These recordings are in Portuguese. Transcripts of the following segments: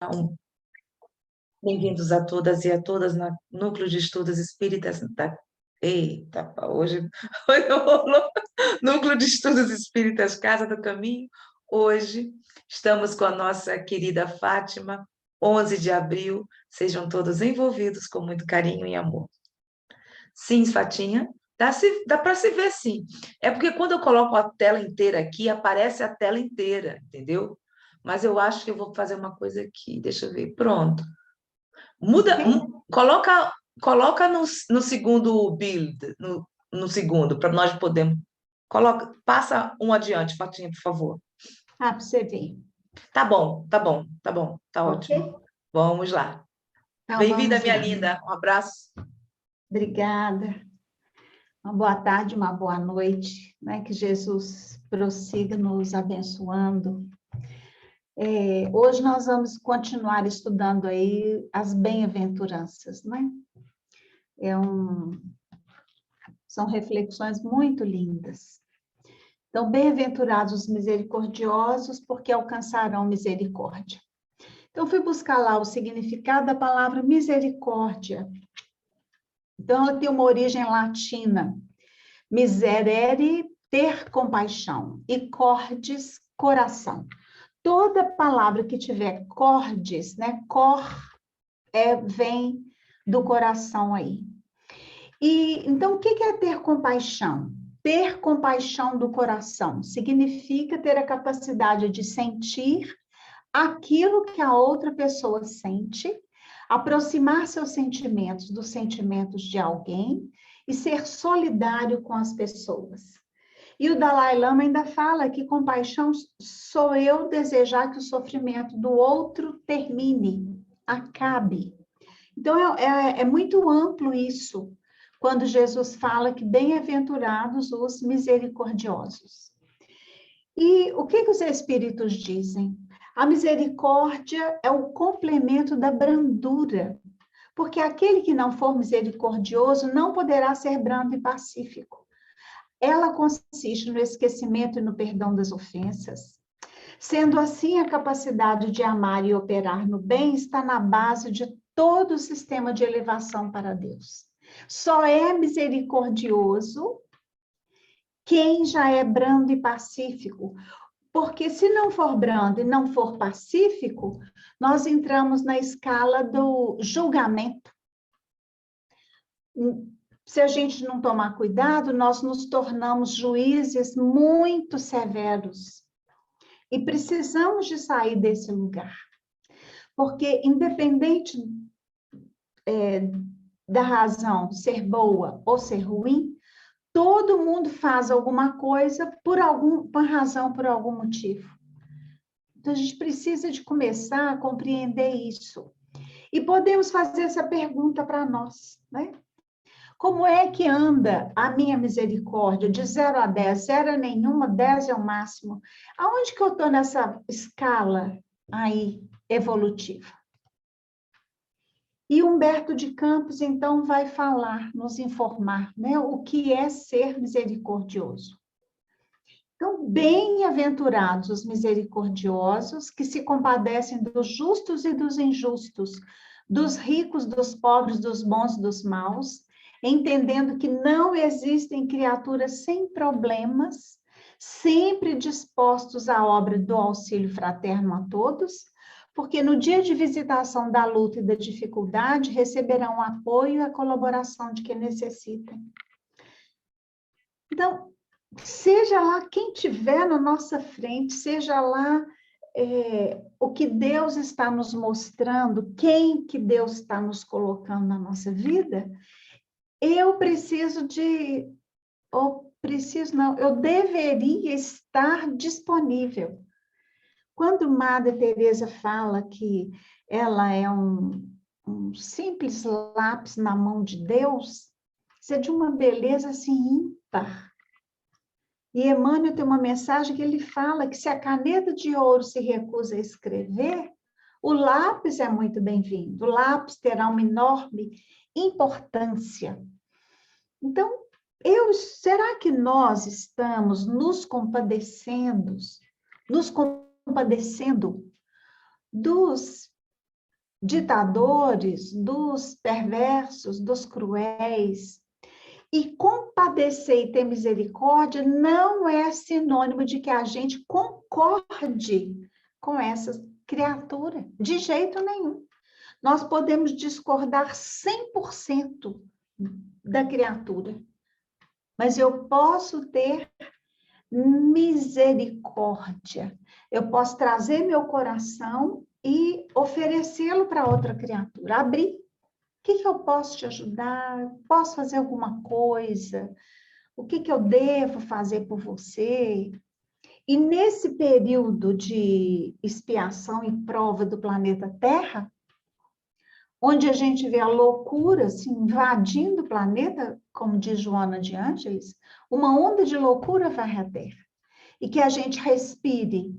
Então, bem-vindos a todas e a todas no Núcleo de Estudos Espíritas da... Eita, hoje rolou. Núcleo de Estudos Espíritas Casa do Caminho. Hoje estamos com a nossa querida Fátima, 11 de abril. Sejam todos envolvidos com muito carinho e amor. Sim, Fatinha, dá para se ver sim. É porque quando eu coloco a tela inteira aqui, aparece a tela inteira, entendeu? Mas eu acho que eu vou fazer uma coisa aqui. Deixa eu ver. Pronto. Muda, coloca no segundo build, no segundo, para nós podermos. Passa um adiante, Fatinha, por favor. Para você ver. Tá bom, tá bom, tá bom, tá Ok? ótimo. Vamos lá. Então, Bem-vinda, vamos minha lá. linda. Um abraço. Obrigada. Uma boa tarde, uma boa noite. Né? Que Jesus prossiga nos abençoando. Hoje nós vamos continuar estudando aí as bem-aventuranças, né? São reflexões muito lindas. Então, bem-aventurados os misericordiosos, porque alcançarão misericórdia. Então, fui buscar lá o significado da palavra misericórdia. Então, ela tem uma origem latina. Miserere, ter compaixão, e cordis, coração. Toda palavra que tiver cordis, né? Vem do coração aí. E então, o que é ter compaixão? Ter compaixão do coração significa ter a capacidade de sentir aquilo que a outra pessoa sente, aproximar seus sentimentos dos sentimentos de alguém e ser solidário com as pessoas. E o Dalai Lama ainda fala que compaixão sou eu desejar que o sofrimento do outro termine, acabe. Então, é muito amplo isso, quando Jesus fala que bem-aventurados os misericordiosos. E o que os espíritos dizem? A misericórdia é o complemento da brandura, porque aquele que não for misericordioso não poderá ser brando e pacífico. Ela consiste no esquecimento e no perdão das ofensas. Sendo assim, a capacidade de amar e operar no bem está na base de todo o sistema de elevação para Deus. Só é misericordioso quem já é brando e pacífico, porque se não for brando e não for pacífico, nós entramos na escala do julgamento. Se a gente não tomar cuidado, nós nos tornamos juízes muito severos. E precisamos de sair desse lugar. Porque, independente da razão ser boa ou ser ruim, todo mundo faz alguma coisa por alguma razão, por algum motivo. Então, a gente precisa de começar a compreender isso. E podemos fazer essa pergunta para nós, né? Como é que anda a minha misericórdia de 0 a 10? 0 é nenhuma, 10 é o máximo. Aonde que eu estou nessa escala aí evolutiva? E Humberto de Campos, então, vai falar, nos informar, né, o que é ser misericordioso. Então, bem-aventurados os misericordiosos, que se compadecem dos justos e dos injustos, dos ricos, dos pobres, dos bons e dos maus, entendendo que não existem criaturas sem problemas, sempre dispostos à obra do auxílio fraterno a todos, porque no dia de visitação da luta e da dificuldade, receberão o apoio e a colaboração de quem necessitem. Então, seja lá quem tiver na nossa frente, seja lá o que Deus está nos mostrando, quem que Deus está nos colocando na nossa vida, eu deveria estar disponível. Quando Madre Teresa fala que ela é um simples lápis na mão de Deus, isso é de uma beleza assim ímpar. E Emmanuel tem uma mensagem que ele fala que se a caneta de ouro se recusa a escrever, o lápis é muito bem-vindo, o lápis terá uma enorme importância. Então, será que nós estamos nos compadecendo dos ditadores, dos perversos, dos cruéis. E compadecer e ter misericórdia não é sinônimo de que a gente concorde com essa criatura, de jeito nenhum. Nós podemos discordar 100% da criatura, mas eu posso ter misericórdia. Eu posso trazer meu coração e oferecê-lo para outra criatura, abrir. O que eu posso te ajudar? Posso fazer alguma coisa? O que eu devo fazer por você? E nesse período de expiação e prova do planeta Terra, onde a gente vê a loucura assim, invadindo o planeta, como diz Joana de Ângeles, uma onda de loucura varre a Terra. E que a gente respire,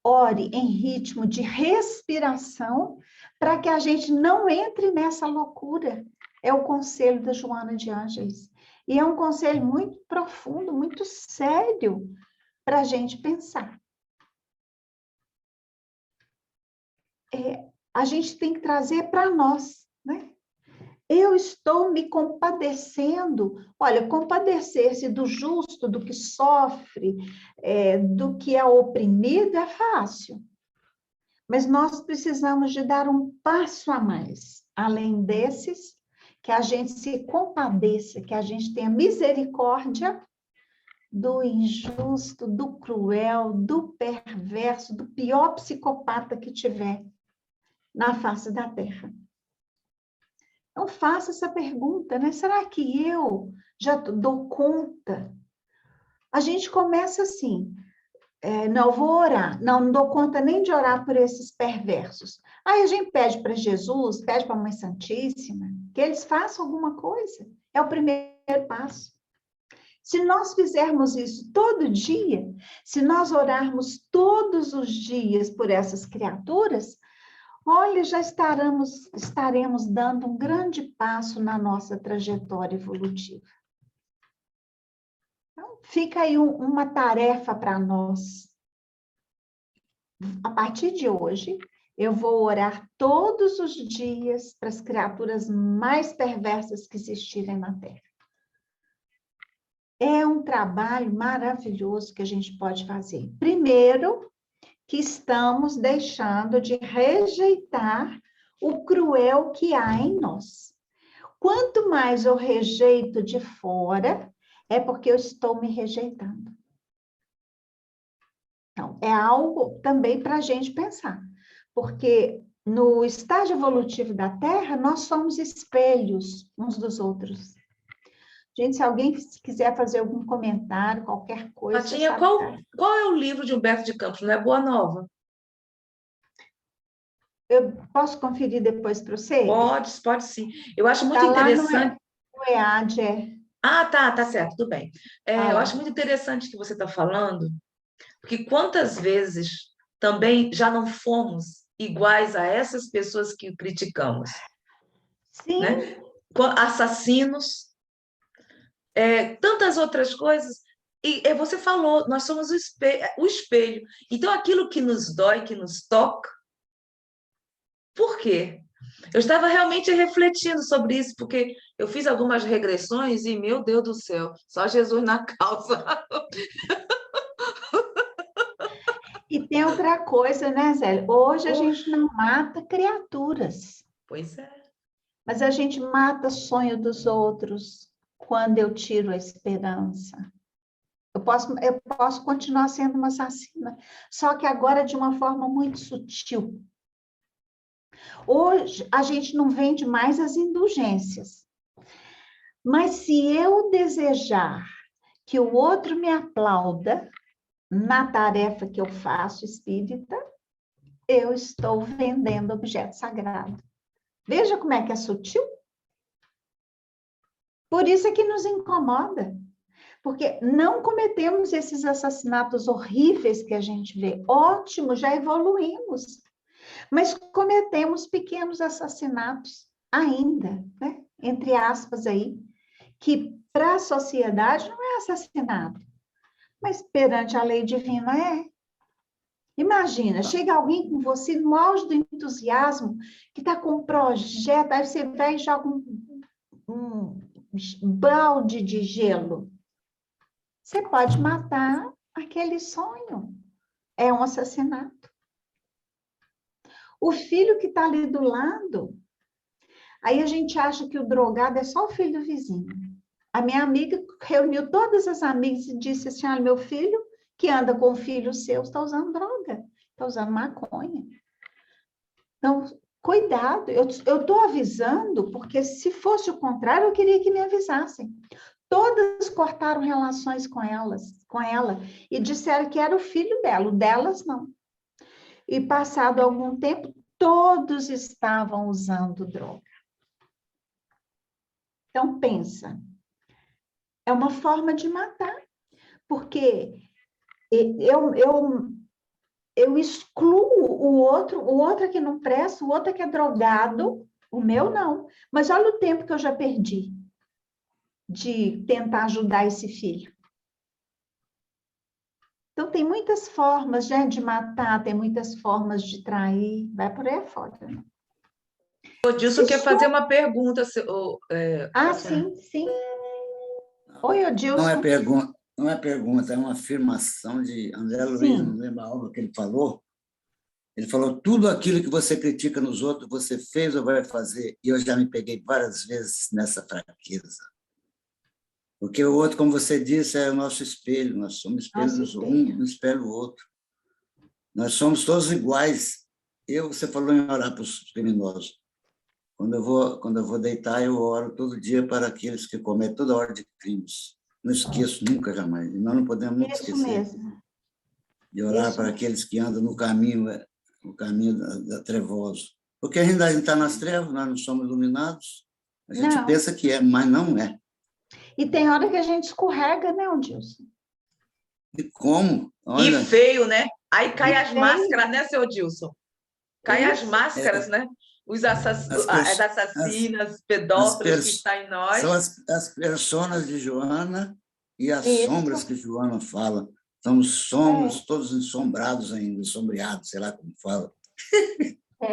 ore em ritmo de respiração, para que a gente não entre nessa loucura. É o conselho da Joana de Ângeles. E é um conselho muito profundo, muito sério, para a gente pensar. A gente tem que trazer para nós, né? Eu estou me compadecendo. Olha, compadecer-se do justo, do que sofre, do que é oprimido é fácil. Mas nós precisamos de dar um passo a mais, além desses, que a gente se compadeça, que a gente tenha misericórdia do injusto, do cruel, do perverso, do pior psicopata que tiver na face da terra. Então, faça essa pergunta, né? Será que eu já dou conta? A gente começa assim, não, eu vou orar. Não dou conta nem de orar por esses perversos. Aí a gente pede para Jesus, pede para a Mãe Santíssima, que eles façam alguma coisa. É o primeiro passo. Se nós fizermos isso todo dia, se nós orarmos todos os dias por essas criaturas, olha, já estaremos dando um grande passo na nossa trajetória evolutiva. Então, fica aí uma tarefa para nós. A partir de hoje, eu vou orar todos os dias para as criaturas mais perversas que existirem na Terra. É um trabalho maravilhoso que a gente pode fazer. Primeiro, que estamos deixando de rejeitar o cruel que há em nós. Quanto mais eu rejeito de fora, é porque eu estou me rejeitando. Então, é algo também para a gente pensar, porque no estágio evolutivo da Terra, nós somos espelhos uns dos outros. Gente, se alguém quiser fazer algum comentário, qualquer coisa... Patinha, qual é o livro de Humberto de Campos? Não é Boa Nova? Eu posso conferir depois para você? Pode sim. Eu acho muito Está lá interessante... no EAD, Ah, tá certo, tudo bem. Eu lá. acho muito interessante o que você está falando, porque quantas vezes também já não fomos iguais a essas pessoas que criticamos, Sim, né? Assassinos, tantas outras coisas. E você falou, nós somos o espelho. Então, aquilo que nos dói, que nos toca, por quê? Eu estava realmente refletindo sobre isso, porque eu fiz algumas regressões e, meu Deus do céu, só Jesus na causa. e tem outra coisa, né, Zé? Hoje a gente não mata criaturas, Pois é. mas a gente mata sonho dos outros quando eu tiro a esperança. Eu posso continuar sendo uma assassina, só que agora de uma forma muito sutil. Hoje a gente não vende mais as indulgências, mas se eu desejar que o outro me aplauda na tarefa que eu faço espírita, eu estou vendendo objeto sagrado. Veja como é que é sutil. Por isso é que nos incomoda. Porque não cometemos esses assassinatos horríveis que a gente vê. Ótimo, já evoluímos. Mas cometemos pequenos assassinatos ainda, né? Entre aspas aí, que para a sociedade não é assassinato, mas perante a lei divina é. Imagina, chega alguém com você no auge do entusiasmo, que está com um projeto, aí você vai e joga um balde de gelo. Você pode matar aquele sonho. É um assassinato. O filho que está ali do lado, aí a gente acha que o drogado é só o filho do vizinho. A minha amiga reuniu todas as amigas e disse assim, olha, meu filho que anda com o filho seu está usando droga, está usando maconha. Então, cuidado, eu estou avisando, porque se fosse o contrário, eu queria que me avisassem. Todas cortaram relações com ela, e disseram que era o filho dela, o delas não. E passado algum tempo, todos estavam usando droga. Então, pensa, é uma forma de matar, porque eu excluo o outro é que não presta, o outro é que é drogado, o meu não. Mas olha o tempo que eu já perdi de tentar ajudar esse filho. Então, tem muitas formas, né, de matar, tem muitas formas de trair, vai por aí afora. Né? O Dilson quer fazer uma pergunta. Sim, sim. Oi, Não é Odilson. pergunta, não é pergunta, é uma afirmação de André Luiz, não lembro a obra que ele falou. Ele falou, tudo aquilo que você critica nos outros, você fez ou vai fazer. E eu já me peguei várias vezes nessa fraqueza. Porque o outro, como você disse, é o nosso espelho. Nós somos espelhos, um no espelho do outro. Nós somos todos iguais. Você falou em orar para os criminosos. Quando eu vou deitar, eu oro todo dia para aqueles que cometem toda ordem de crimes. Não esqueço nunca, jamais. E nós não podemos nunca esquecer. Isso mesmo. De orar para aqueles que andam no caminho da trevoso. Porque a gente está nas trevas, nós não somos iluminados. A gente pensa que é, mas não é. E tem hora que a gente escorrega, né, Odilson? E como? Olha, e feio, né? Aí cai as máscaras, né, seu Dilson? Cai as máscaras, né? As assassinas, pedófilos que estão em nós. São as personas de Joana e as sombras que Joana fala. Somos todos ensombrados ainda, ensombriados, sei lá como fala.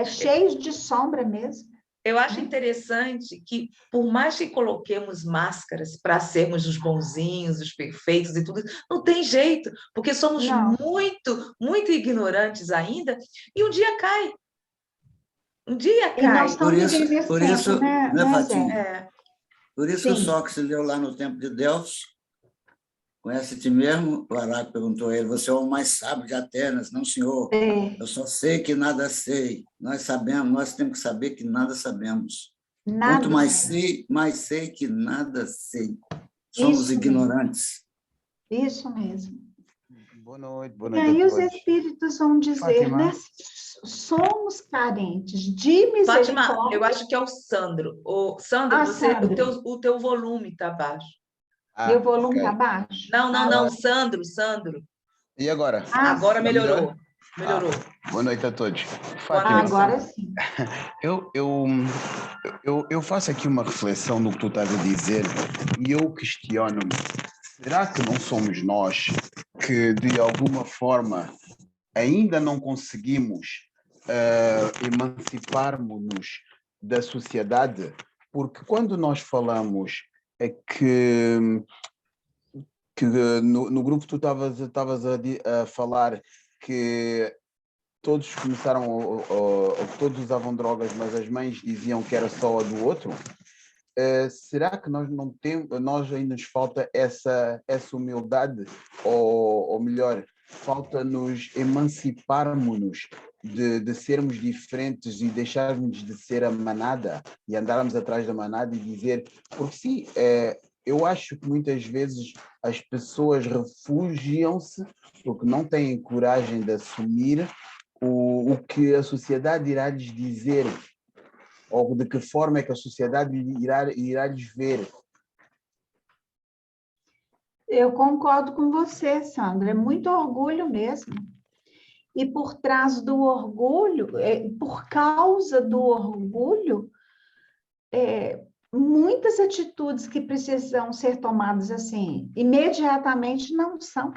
Cheios de sombra mesmo. Eu acho interessante que, por mais que coloquemos máscaras para sermos os bonzinhos, os perfeitos e tudo, não tem jeito, porque somos muito, muito ignorantes ainda, e um dia cai. Um dia cai. E nós estamos por isso, né, Fatinha? Por isso que o Sócrates leu lá no templo de Delfos, conhece-te mesmo? O Araque perguntou a ele, você é o mais sábio de Atenas. Não, senhor, eu só sei que nada sei. Nós temos que saber que nada sabemos. Quanto mais sei que nada sei. Somos ignorantes. Isso mesmo. Boa noite. E aí os espíritos vão dizer, Fátima, né? Somos carentes de misericórdia. Fátima, eu acho que é o Sandro. Sandro, Sandro. O teu volume está baixo. Meu volume está baixo? Não, Sandro. E agora? Agora melhorou. Melhorou. Boa noite a todos. Fátima, agora sim. Eu faço aqui uma reflexão no que tu estás a dizer e eu questiono-me, será que não somos nós que, de alguma forma, ainda não conseguimos emancipar-nos da sociedade? Porque quando nós falamos que no grupo tu estavas a falar que todos começaram, todos usavam drogas, mas as mães diziam que era só a do outro. Será que nós não temos, nós ainda nos falta essa humildade, ou melhor, falta-nos emanciparmos-nos de sermos diferentes e deixarmos de ser a manada e andarmos atrás da manada e dizer, porque sim, eu acho que muitas vezes as pessoas refugiam-se porque não têm coragem de assumir o que a sociedade irá lhes dizer, ou de que forma é que a sociedade irá lhes ver. Eu concordo com você, Sandra, é muito orgulho mesmo. E por trás do orgulho, por causa do orgulho, muitas atitudes que precisam ser tomadas assim, imediatamente não são.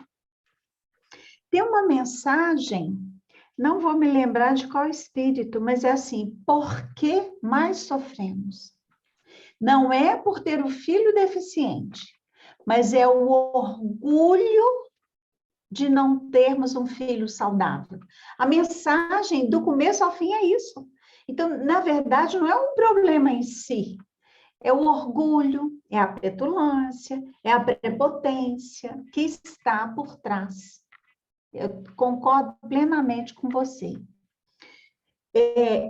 Tem uma mensagem Não vou me lembrar de qual espírito, mas é assim, por que mais sofremos? Não é por ter o filho deficiente, mas é o orgulho de não termos um filho saudável. A mensagem do começo ao fim é isso. Então, na verdade, não é um problema em si, é o orgulho, é a petulância, é a prepotência que está por trás. Eu concordo plenamente com você.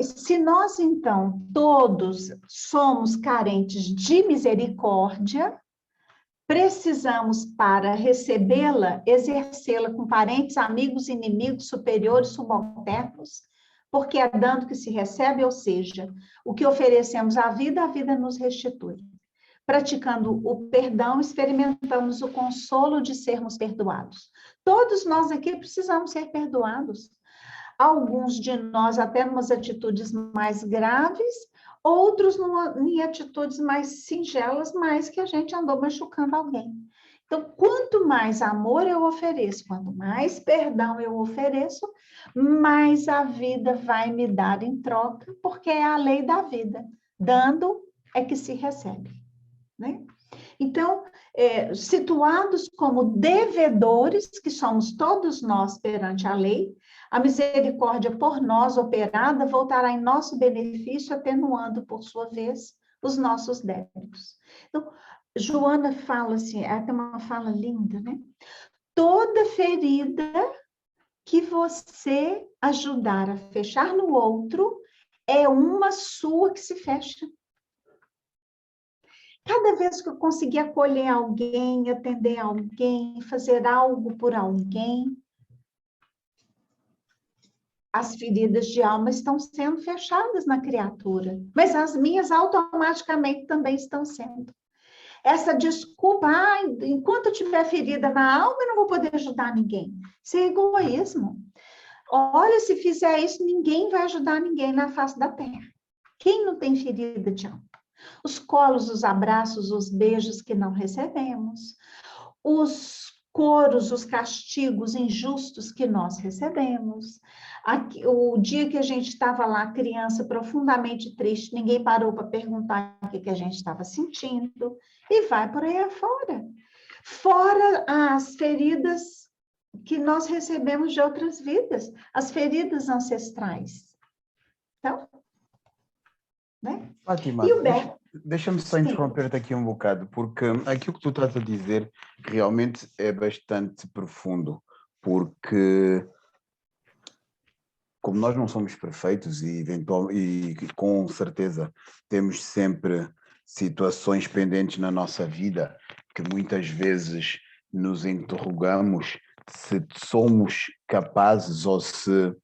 Se nós, então, todos somos carentes de misericórdia, precisamos, para recebê-la, exercê-la com parentes, amigos, inimigos, superiores, subalternos, porque é dando que se recebe, ou seja, o que oferecemos à vida, a vida nos restitui. Praticando o perdão, experimentamos o consolo de sermos perdoados. Todos nós aqui precisamos ser perdoados. Alguns de nós até em umas atitudes mais graves, outros em atitudes mais singelas, mas que a gente andou machucando alguém. Então, quanto mais amor eu ofereço, quanto mais perdão eu ofereço, mais a vida vai me dar em troca, porque é a lei da vida. Dando é que se recebe, né? Então, situados como devedores, que somos todos nós perante a lei, a misericórdia por nós operada voltará em nosso benefício, atenuando, por sua vez, os nossos débitos. Então, Joana fala assim, ela tem uma fala linda, né? Toda ferida que você ajudar a fechar no outro é uma sua que se fecha. Cada vez que eu conseguir acolher alguém, atender alguém, fazer algo por alguém, as feridas de alma estão sendo fechadas na criatura, mas as minhas automaticamente também estão sendo. Essa desculpa, enquanto eu tiver ferida na alma, eu não vou poder ajudar ninguém. Isso é egoísmo. Olha, se fizer isso, ninguém vai ajudar ninguém na face da terra. Quem não tem ferida de alma? Os colos, os abraços, os beijos que não recebemos, os coros, os castigos injustos que nós recebemos. O dia que a gente estava lá, criança, profundamente triste, ninguém parou para perguntar o que a gente estava sentindo, e vai por aí afora. Fora as feridas que nós recebemos de outras vidas, as feridas ancestrais. Então, né? Fátima, E o Beto? deixa-me só interromper-te aqui um bocado, porque aquilo que tu estás a dizer realmente é bastante profundo, porque como nós não somos perfeitos e com certeza temos sempre situações pendentes na nossa vida que muitas vezes nos interrogamos se somos capazes ou se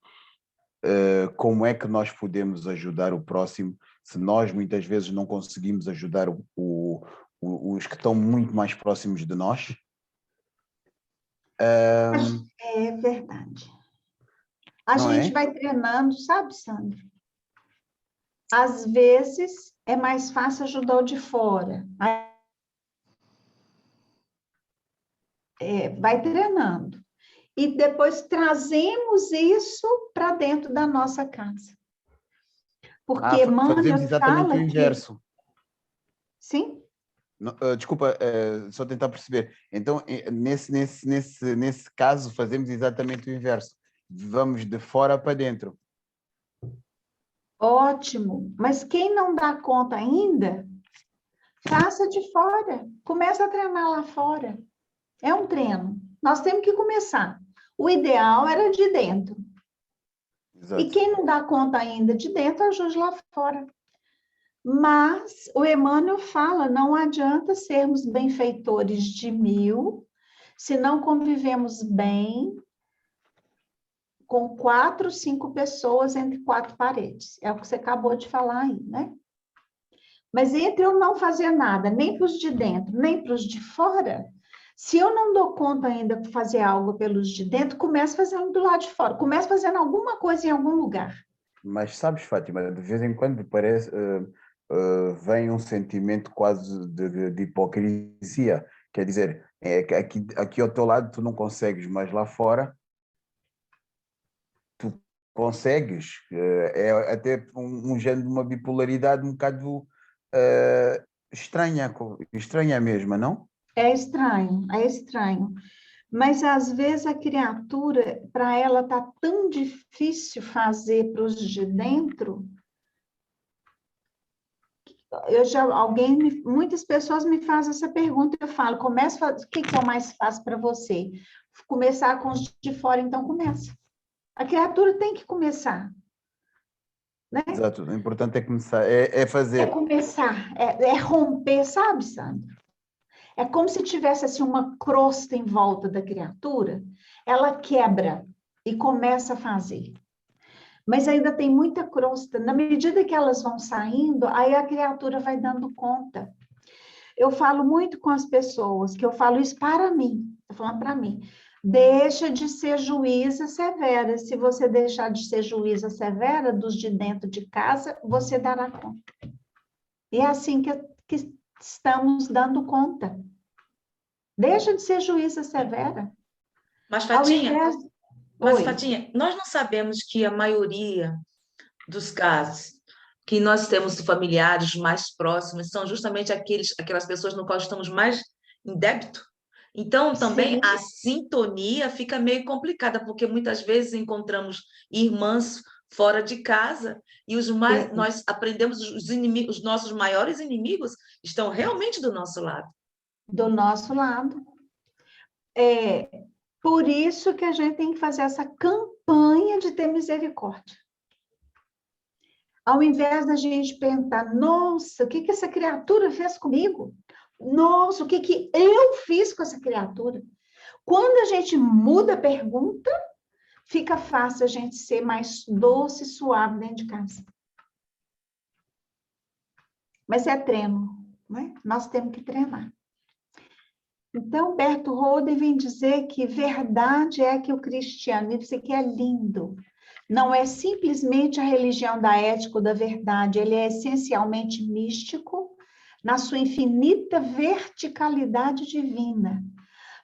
como é que nós podemos ajudar o próximo se nós muitas vezes não conseguimos ajudar os que estão muito mais próximos de nós? É verdade. A gente vai treinando, sabe, Sandro? Às vezes é mais fácil ajudar o de fora. Vai treinando. E depois trazemos isso para dentro da nossa casa. Porque fazemos Emmanuel exatamente fala o inverso. Sim? Desculpa, só tentar perceber. Então, nesse caso, fazemos exatamente o inverso. Vamos de fora para dentro. Ótimo. Mas quem não dá conta ainda, faça de fora. Começa a treinar lá fora. É um treino. Nós temos que começar. O ideal era de dentro. Exato. E quem não dá conta ainda de dentro, ajude lá fora. Mas o Emmanuel fala, não adianta sermos benfeitores de 1000, se não convivemos bem com 4, 5 pessoas entre 4 paredes. É o que você acabou de falar aí, né? Mas entre eu não fazer nada, nem para os de dentro, nem para os de fora, se eu não dou conta ainda de fazer algo pelos de dentro, comece fazendo do lado de fora, comece fazendo alguma coisa em algum lugar. Mas sabes, Fátima, de vez em quando parece, vem um sentimento quase de hipocrisia. Quer dizer, aqui ao teu lado tu não consegues, mas lá fora tu consegues. É até um género de uma bipolaridade um bocado estranha mesmo, não? É estranho, é estranho. Mas às vezes a criatura, para ela tá tão difícil fazer para os de dentro. Muitas pessoas me fazem essa pergunta, eu falo, o que é o mais fácil para você? Começar com os de fora, então começa. A criatura tem que começar, né? Exato, o importante é começar, é fazer. É começar, é romper, sabe, Sandra? É como se tivesse assim uma crosta em volta da criatura, ela quebra e começa a fazer. Mas ainda tem muita crosta. Na medida que elas vão saindo, aí a criatura vai dando conta. Eu falo muito com as pessoas, que eu falo isso para mim, estou falando para mim. Deixa de ser juíza severa. Se você deixar de ser juíza severa dos de dentro de casa, você dará conta. E é assim que estamos dando conta. Deixa de ser juíza severa. Mas, Fatinha, Oi. Fatinha, nós não sabemos que a maioria dos casos que nós temos de familiares mais próximos são justamente aquelas pessoas no qual estamos mais em débito. Então, também Sim. a sintonia fica meio complicada, porque muitas vezes encontramos irmãs fora de casa e nós aprendemos os nossos maiores inimigos estão realmente do nosso lado. Do nosso lado. Por isso que a gente tem que fazer essa campanha de ter misericórdia. Ao invés da gente pensar, nossa, o que essa criatura fez comigo? Nossa, o que eu fiz com essa criatura? Quando a gente muda a pergunta, fica fácil a gente ser mais doce e suave dentro de casa. Mas é treino, né? Nós temos que treinar. Então, Berto Rohde vem dizer que verdade é que o cristianismo, isso aqui é lindo, não é simplesmente a religião da ética ou da verdade, ele é essencialmente místico, na sua infinita verticalidade divina.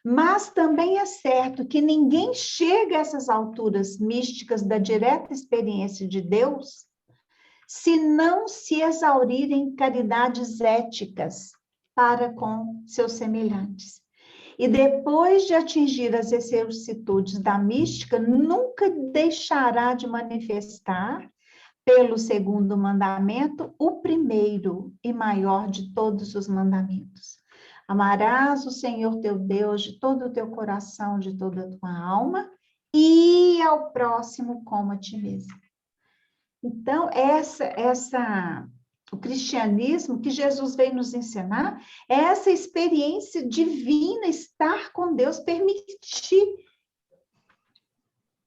Mas também é certo que ninguém chega a essas alturas místicas da direta experiência de Deus se não se exaurir em caridades éticas para com seus semelhantes. E depois de atingir as vicissitudes da mística, nunca deixará de manifestar, pelo segundo mandamento, o primeiro e maior de todos os mandamentos. Amarás o Senhor teu Deus de todo o teu coração, de toda a tua alma, e ao próximo como a ti mesmo. Então, o cristianismo que Jesus veio nos ensinar é essa experiência divina, estar com Deus, permitir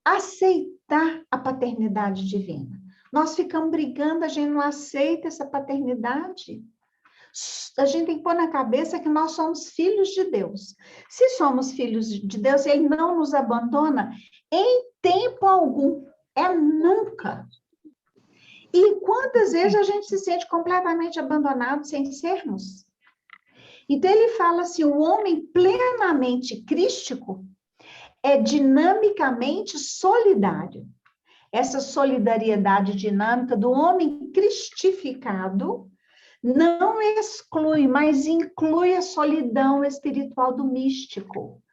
aceitar a paternidade divina. Nós ficamos brigando, a gente não aceita essa paternidade. A gente tem que pôr na cabeça que nós somos filhos de Deus. Se somos filhos de Deus, Ele não nos abandona em tempo algum. É nunca. E quantas vezes a gente se sente completamente abandonado sem sermos? Então, ele fala assim, o homem plenamente crístico é dinamicamente solidário. Essa solidariedade dinâmica do homem cristificado não exclui, mas inclui a solidão espiritual do místico.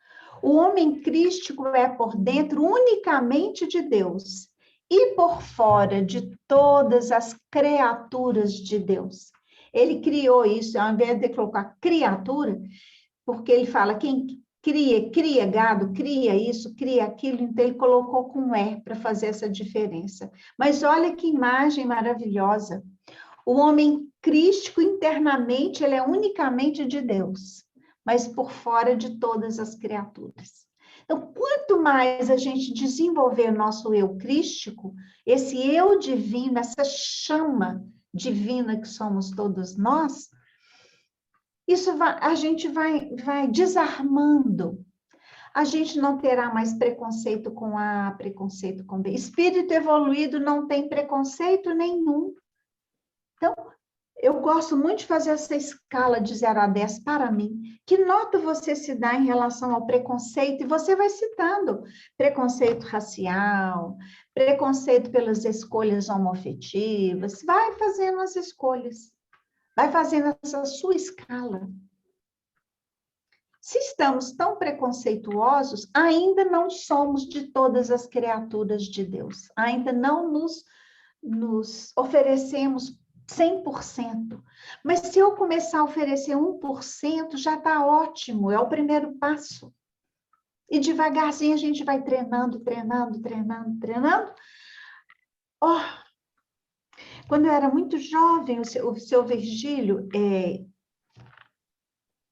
O homem crístico é por dentro unicamente de Deus e por fora de todas as criaturas de Deus. Ele criou isso, ao invés de colocar criatura, porque ele fala, quem cria gado, cria isso, cria aquilo, então ele colocou com E para fazer essa diferença. Mas olha que imagem maravilhosa. O homem crístico internamente, ele é unicamente de Deus, mas por fora de todas as criaturas. Então, quanto mais a gente desenvolver o nosso eu crístico, esse eu divino, essa chama divina que somos todos nós, a gente vai desarmando. A gente não terá mais preconceito com A, preconceito com B. Espírito evoluído não tem preconceito nenhum. Então, Eu gosto muito de fazer essa escala de 0 a 10 para mim. Que nota você se dá em relação ao preconceito? E você vai citando preconceito racial, preconceito pelas escolhas homoafetivas. Vai fazendo as escolhas. Vai fazendo essa sua escala. Se estamos tão preconceituosos, ainda não somos de todas as criaturas de Deus. Ainda não nos oferecemos 100%. Mas se eu começar a oferecer 1%, já está ótimo, é o primeiro passo. E devagarzinho a gente vai treinando. Oh, quando eu era muito jovem, o seu Virgílio,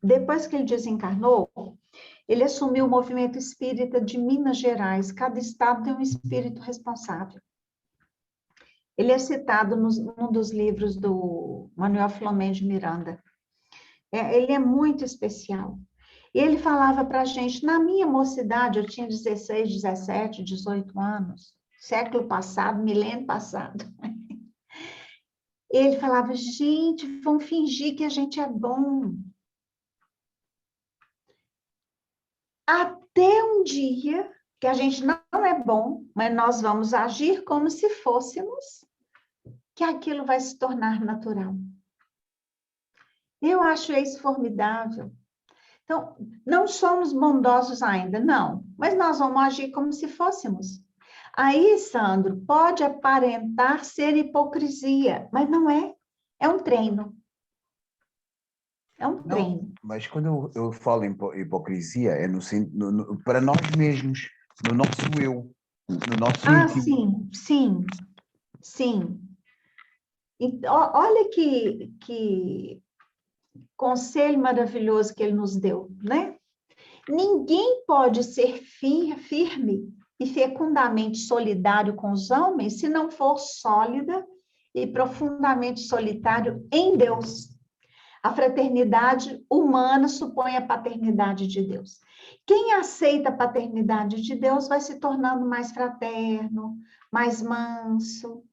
depois que ele desencarnou, ele assumiu o movimento espírita de Minas Gerais. Cada estado tem um espírito responsável. Ele é citado num dos livros do Manuel Filomeno de Miranda. Ele é muito especial. E ele falava para a gente, na minha mocidade, eu tinha 16, 17, 18 anos, século passado, milênio passado. Ele falava, gente, vamos fingir que a gente é bom. Até um dia que a gente não é bom, mas nós vamos agir como se fôssemos, que aquilo vai se tornar natural. Eu acho isso formidável. Então, não somos bondosos ainda, não, mas nós vamos agir como se fôssemos. Aí, Sandro, pode aparentar ser hipocrisia, mas não é. É um treino. É um treino. Não, mas quando eu falo em hipocrisia, é para nós mesmos, no nosso eu, no nosso íntimo. Sim. Então, olha que conselho maravilhoso que ele nos deu, né? Ninguém pode ser firme e fecundamente solidário com os homens se não for sólida e profundamente solitário em Deus. A fraternidade humana supõe a paternidade de Deus. Quem aceita a paternidade de Deus vai se tornando mais fraterno, mais manso,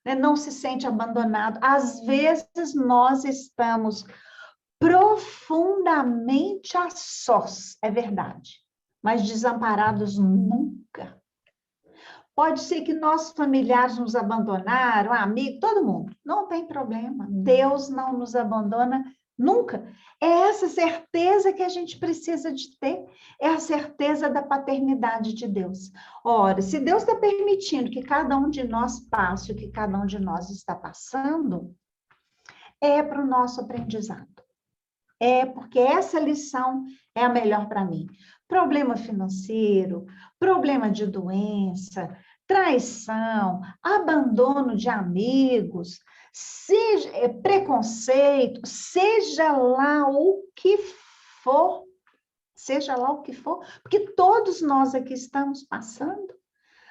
né? Não se sente abandonado. Às vezes nós estamos profundamente a sós, é verdade, mas desamparados nunca. Pode ser que nossos familiares nos abandonaram, amigo, todo mundo, não tem problema. Deus não nos abandona nunca. É essa certeza que a gente precisa de ter, é a certeza da paternidade de Deus. Ora, se Deus está permitindo que cada um de nós passe o que cada um de nós está passando, é para o nosso aprendizado. É porque essa lição é a melhor para mim. Problema financeiro, problema de doença, traição, abandono de amigos, preconceito, seja lá o que for, porque todos nós aqui estamos passando.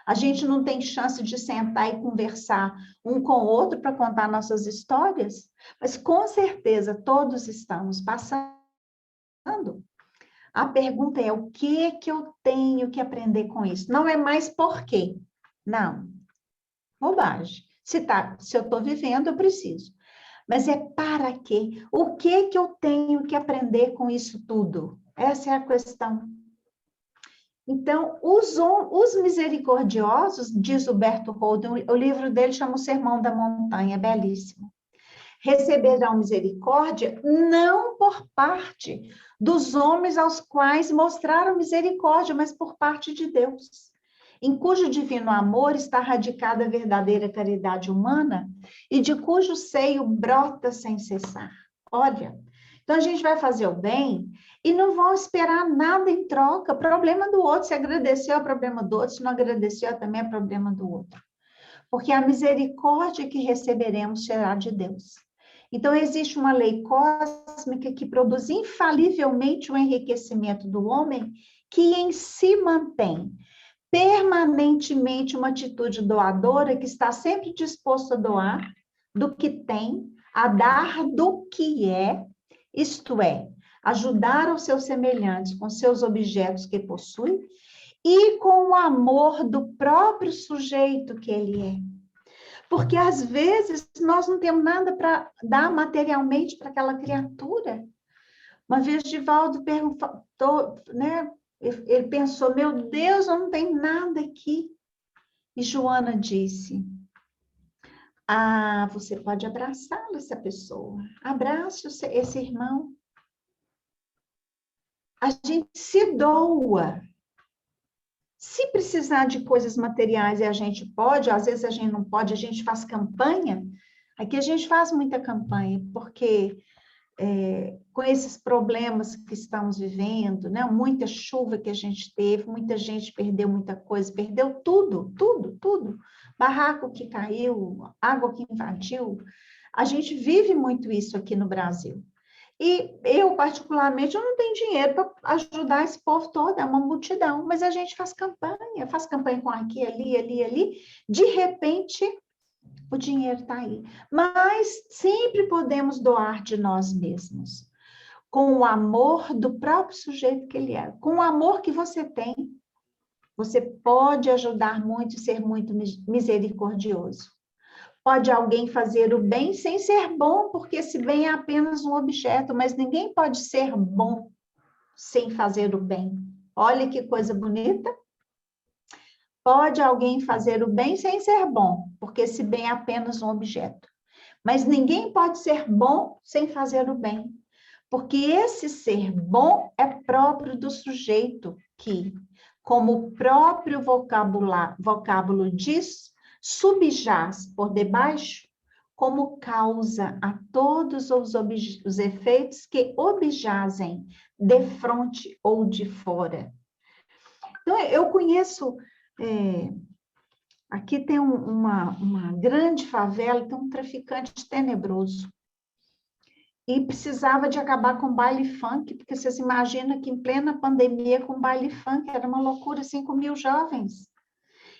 A gente não tem chance de sentar e conversar um com o outro para contar nossas histórias, mas com certeza todos estamos passando. A pergunta é, o que eu tenho que aprender com isso? Não é mais por quê. Não. Bobagem. Se eu estou vivendo, eu preciso. Mas é para quê? O que eu tenho que aprender com isso tudo? Essa é a questão. Então, os misericordiosos, diz Huberto Holden, o livro dele chama O Sermão da Montanha, é belíssimo. Receberão misericórdia não por parte dos homens aos quais mostraram misericórdia, mas por parte de Deus, em cujo divino amor está radicada a verdadeira caridade humana e de cujo seio brota sem cessar. Olha, então a gente vai fazer o bem e não vão esperar nada em troca. Problema do outro. Se agradeceu, é problema do outro. Se não agradeceu, também é problema do outro. Porque a misericórdia que receberemos será de Deus. Então, existe uma lei cósmica que produz infalivelmente o enriquecimento do homem, que em si mantém permanentemente uma atitude doadora, que está sempre disposto a doar do que tem, a dar do que é, isto é, ajudar os seus semelhantes com seus objetos que possui e com o amor do próprio sujeito que ele é. Porque, às vezes, nós não temos nada para dar materialmente para aquela criatura. Uma vez, Divaldo perguntou, né? Ele pensou, meu Deus, eu não tenho nada aqui. E Joana disse, você pode abraçá-lo, essa pessoa. Abrace esse irmão. A gente se doa. Se precisar de coisas materiais e a gente pode, às vezes a gente não pode, a gente faz campanha. Aqui a gente faz muita campanha, porque com esses problemas que estamos vivendo, né? Muita chuva que a gente teve, muita gente perdeu muita coisa, perdeu tudo, tudo, tudo. Barraco que caiu, água que invadiu. A gente vive muito isso aqui no Brasil. E eu, particularmente, eu não tenho dinheiro para ajudar esse povo todo, é uma multidão, mas a gente faz campanha com aqui, ali. De repente, o dinheiro está aí. Mas sempre podemos doar de nós mesmos, com o amor do próprio sujeito que ele é, com o amor que você tem. Você pode ajudar muito e ser muito misericordioso. Pode alguém fazer o bem sem ser bom, porque esse bem é apenas um objeto, mas ninguém pode ser bom sem fazer o bem. Olha que coisa bonita. Pode alguém fazer o bem sem ser bom, porque esse bem é apenas um objeto. Mas ninguém pode ser bom sem fazer o bem, porque esse ser bom é próprio do sujeito que, como o próprio vocábulo diz, subjaz por debaixo, como causa a todos os efeitos que objazem de fronte ou de fora. Então, eu conheço, aqui tem uma grande favela, tem um traficante tenebroso, e precisava de acabar com baile funk, porque vocês imaginam que em plena pandemia, com baile funk, era uma loucura, 5.000 jovens.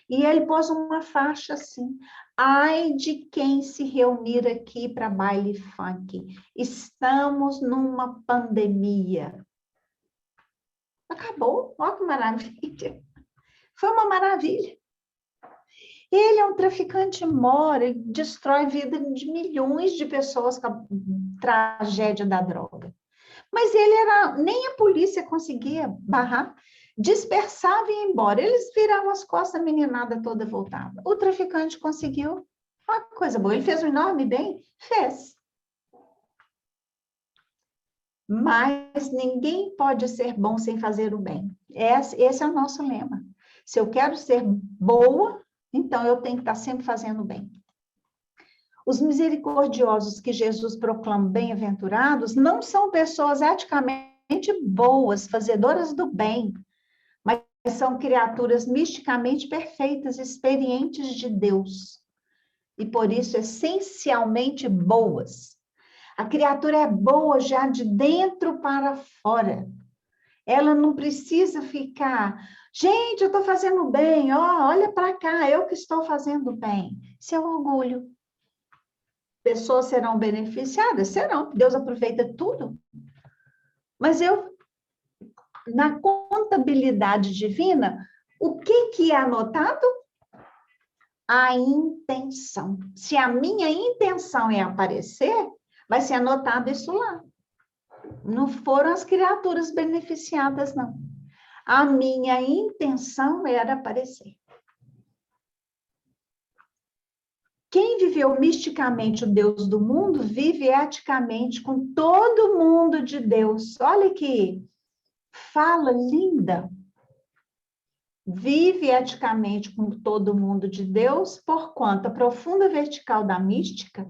E ele pôs uma faixa assim, ai de quem se reunir aqui para baile funk, estamos numa pandemia. Acabou, olha que maravilha. Foi uma maravilha. Ele é um traficante mora, ele destrói a vida de milhões de pessoas com a tragédia da droga. Mas nem a polícia conseguia barrar. Dispersava e ia embora. Eles viravam as costas, a meninada toda voltava. O traficante conseguiu. Uma coisa boa. Ele fez um enorme bem? Fez. Mas ninguém pode ser bom sem fazer o bem. Esse é o nosso lema. Se eu quero ser boa, então eu tenho que estar sempre fazendo o bem. Os misericordiosos que Jesus proclama bem-aventurados não são pessoas eticamente boas, fazedoras do bem, mas são criaturas misticamente perfeitas, experientes de Deus. E por isso, essencialmente boas. A criatura é boa já de dentro para fora. Ela não precisa ficar, gente, eu estou fazendo bem, olha para cá, eu que estou fazendo bem. Isso é orgulho. Pessoas serão beneficiadas? Serão. Deus aproveita tudo. Mas na contabilidade divina, o que é anotado? A intenção. Se a minha intenção é aparecer, vai ser anotado isso lá. Não foram as criaturas beneficiadas, não. A minha intenção era aparecer. Quem viveu misticamente o Deus do mundo, vive eticamente com todo mundo de Deus. Olha que fala linda. Vive eticamente com todo mundo de Deus, porquanto a profunda vertical da mística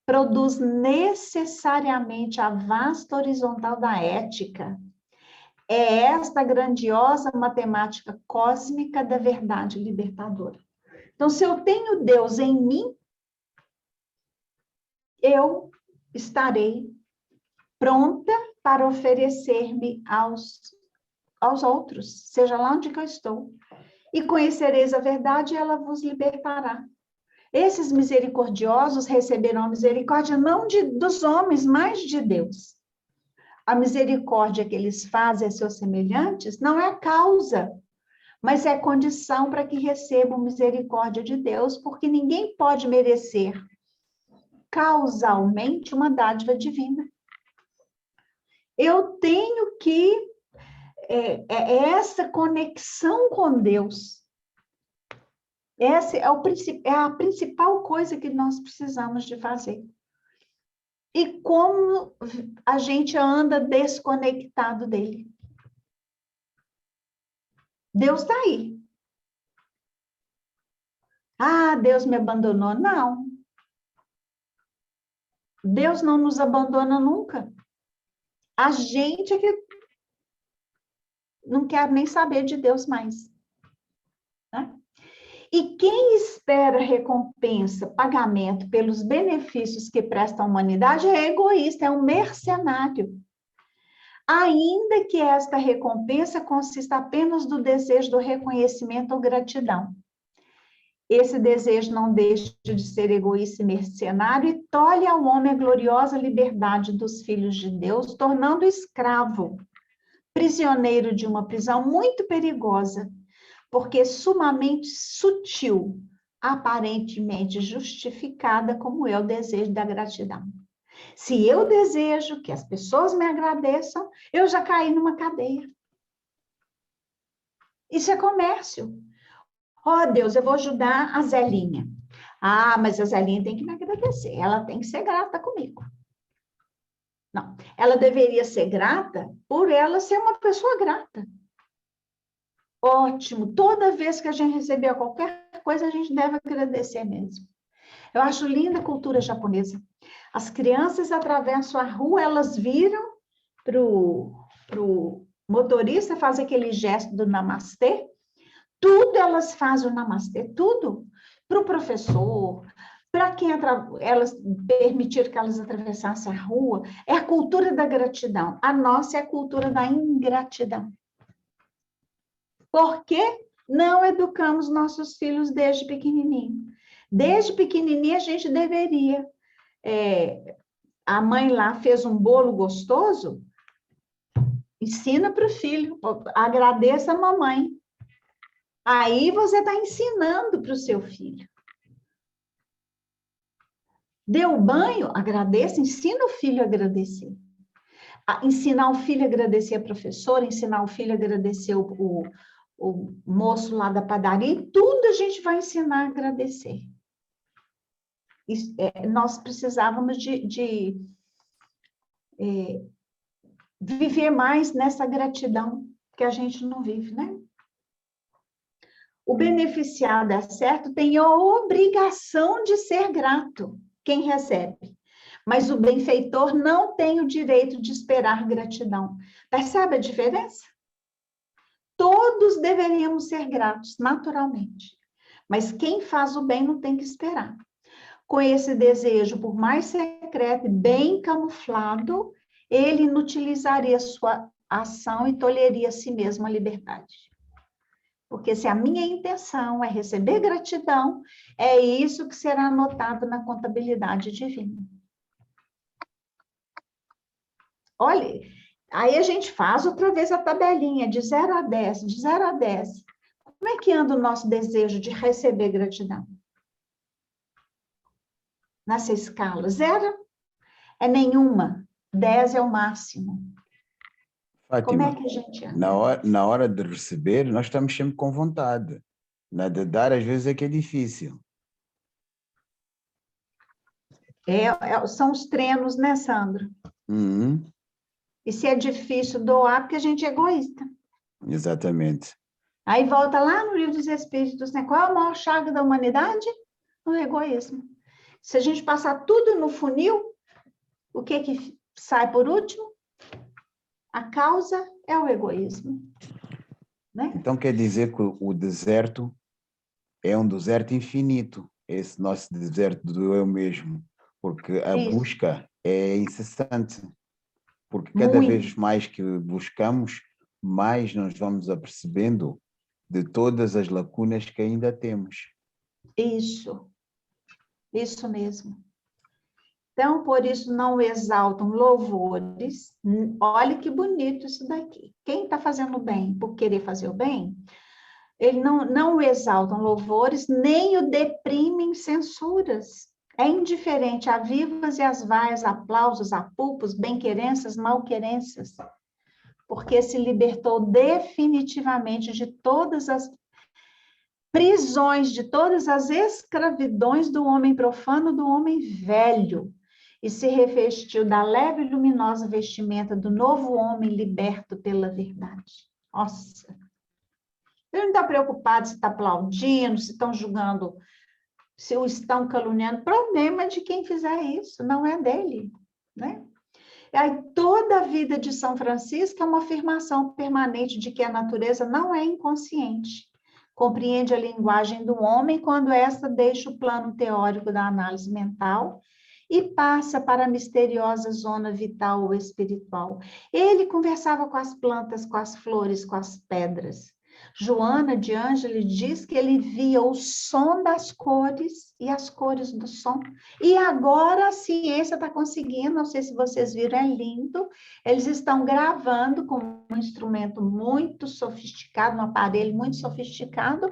produz necessariamente a vasta horizontal da ética. É esta grandiosa matemática cósmica da verdade libertadora. Então, se eu tenho Deus em mim, eu estarei pronta para oferecer-me aos outros, seja lá onde que eu estou. E conhecereis a verdade e ela vos libertará. Esses misericordiosos receberão a misericórdia não dos homens, mas de Deus. A misericórdia que eles fazem a seus semelhantes não é a causa, mas é condição para que recebam misericórdia de Deus, porque ninguém pode merecer causalmente uma dádiva divina. Eu tenho que essa conexão com Deus. Essa é a principal coisa que nós precisamos de fazer. E como a gente anda desconectado dele. Deus está aí. Ah, Deus me abandonou. Não. Deus não nos abandona nunca. A gente é que não quer nem saber de Deus mais. Né? E quem espera recompensa, pagamento pelos benefícios que presta à humanidade é egoísta, é um mercenário. Ainda que esta recompensa consista apenas do desejo do reconhecimento ou gratidão. Esse desejo não deixa de ser egoísta e mercenário e tolhe ao homem a gloriosa liberdade dos filhos de Deus, tornando-o escravo, prisioneiro de uma prisão muito perigosa, porque sumamente sutil, aparentemente justificada, como é o desejo da gratidão. Se eu desejo que as pessoas me agradeçam, eu já caí numa cadeia. Isso é comércio. Ó, Deus, eu vou ajudar a Zelinha. Ah, mas a Zelinha tem que me agradecer, ela tem que ser grata comigo. Não, ela deveria ser grata por ela ser uma pessoa grata. Ótimo, toda vez que a gente receber qualquer coisa, a gente deve agradecer mesmo. Eu acho linda a cultura japonesa. As crianças atravessam a rua, elas viram para o motorista fazer aquele gesto do namastê. Tudo elas fazem o namastê, tudo. Para o professor, para quem elas permitiram que elas atravessassem a rua. É a cultura da gratidão. A nossa é a cultura da ingratidão. Por que não educamos nossos filhos desde pequenininho? Desde pequenininho a gente deveria. A mãe lá fez um bolo gostoso, ensina para o filho, agradeça a mamãe. Aí você está ensinando para o seu filho. Deu banho, agradeça, ensina o filho a agradecer. Ensinar o filho a agradecer a professora, ensinar o filho a agradecer o moço lá da padaria, tudo a gente vai ensinar a agradecer. Nós precisávamos de viver mais nessa gratidão que a gente não vive, né? O beneficiado, é certo, tem a obrigação de ser grato, quem recebe. Mas o benfeitor não tem o direito de esperar gratidão. Percebe a diferença? Todos deveríamos ser gratos, naturalmente. Mas quem faz o bem não tem que esperar. Com esse desejo, por mais secreto e bem camuflado, ele inutilizaria sua ação e tolheria a si mesmo a liberdade. Porque se a minha intenção é receber gratidão, é isso que será anotado na contabilidade divina. Olha, aí a gente faz outra vez a tabelinha de 0 a 10, de 0 a 10. Como é que anda o nosso desejo de receber gratidão? Nessa escala, 0 é nenhuma, 10 é o máximo. Fátima, como é que a gente anda? Na hora de receber, nós estamos sempre com vontade. Na de dar, às vezes, é que é difícil. São os treinos, né, Sandro? Uhum. E se é difícil doar, porque a gente é egoísta. Exatamente. Aí volta lá no Livro dos Espíritos, né? Qual é a maior chaga da humanidade? O egoísmo. Se a gente passar tudo no funil, o que sai por último? A causa é o egoísmo. Né? Então quer dizer que o deserto é um deserto infinito, esse nosso deserto do eu mesmo, porque a busca é incessante. Porque cada vez mais que buscamos, mais nós vamos apercebendo de todas as lacunas que ainda temos. Isso mesmo. Então, por isso, não exaltam louvores. Olha que bonito isso daqui. Quem está fazendo bem por querer fazer o bem, Ele não o exaltam louvores, nem o deprimem censuras. É indiferente a vivas e as vaias, aplausos, apupos, bem-querenças, mal-querenças, porque se libertou definitivamente de todas as prisões, de todas as escravidões do homem profano, do homem velho, e se revestiu da leve e luminosa vestimenta do novo homem liberto pela verdade. Nossa! Ele não está preocupado se está aplaudindo, se estão julgando, se o estão caluniando. O problema é de quem fizer isso, não é dele, né? E aí, toda a vida de São Francisco é uma afirmação permanente de que a natureza não é inconsciente. Compreende a linguagem do homem quando esta deixa o plano teórico da análise mental e passa para a misteriosa zona vital ou espiritual. Ele conversava com as plantas, com as flores, com as pedras. Joana de Ângeli diz que ele via o som das cores e as cores do som. E agora a ciência está conseguindo, não sei se vocês viram, é lindo. Eles estão gravando com um instrumento muito sofisticado, um aparelho muito sofisticado,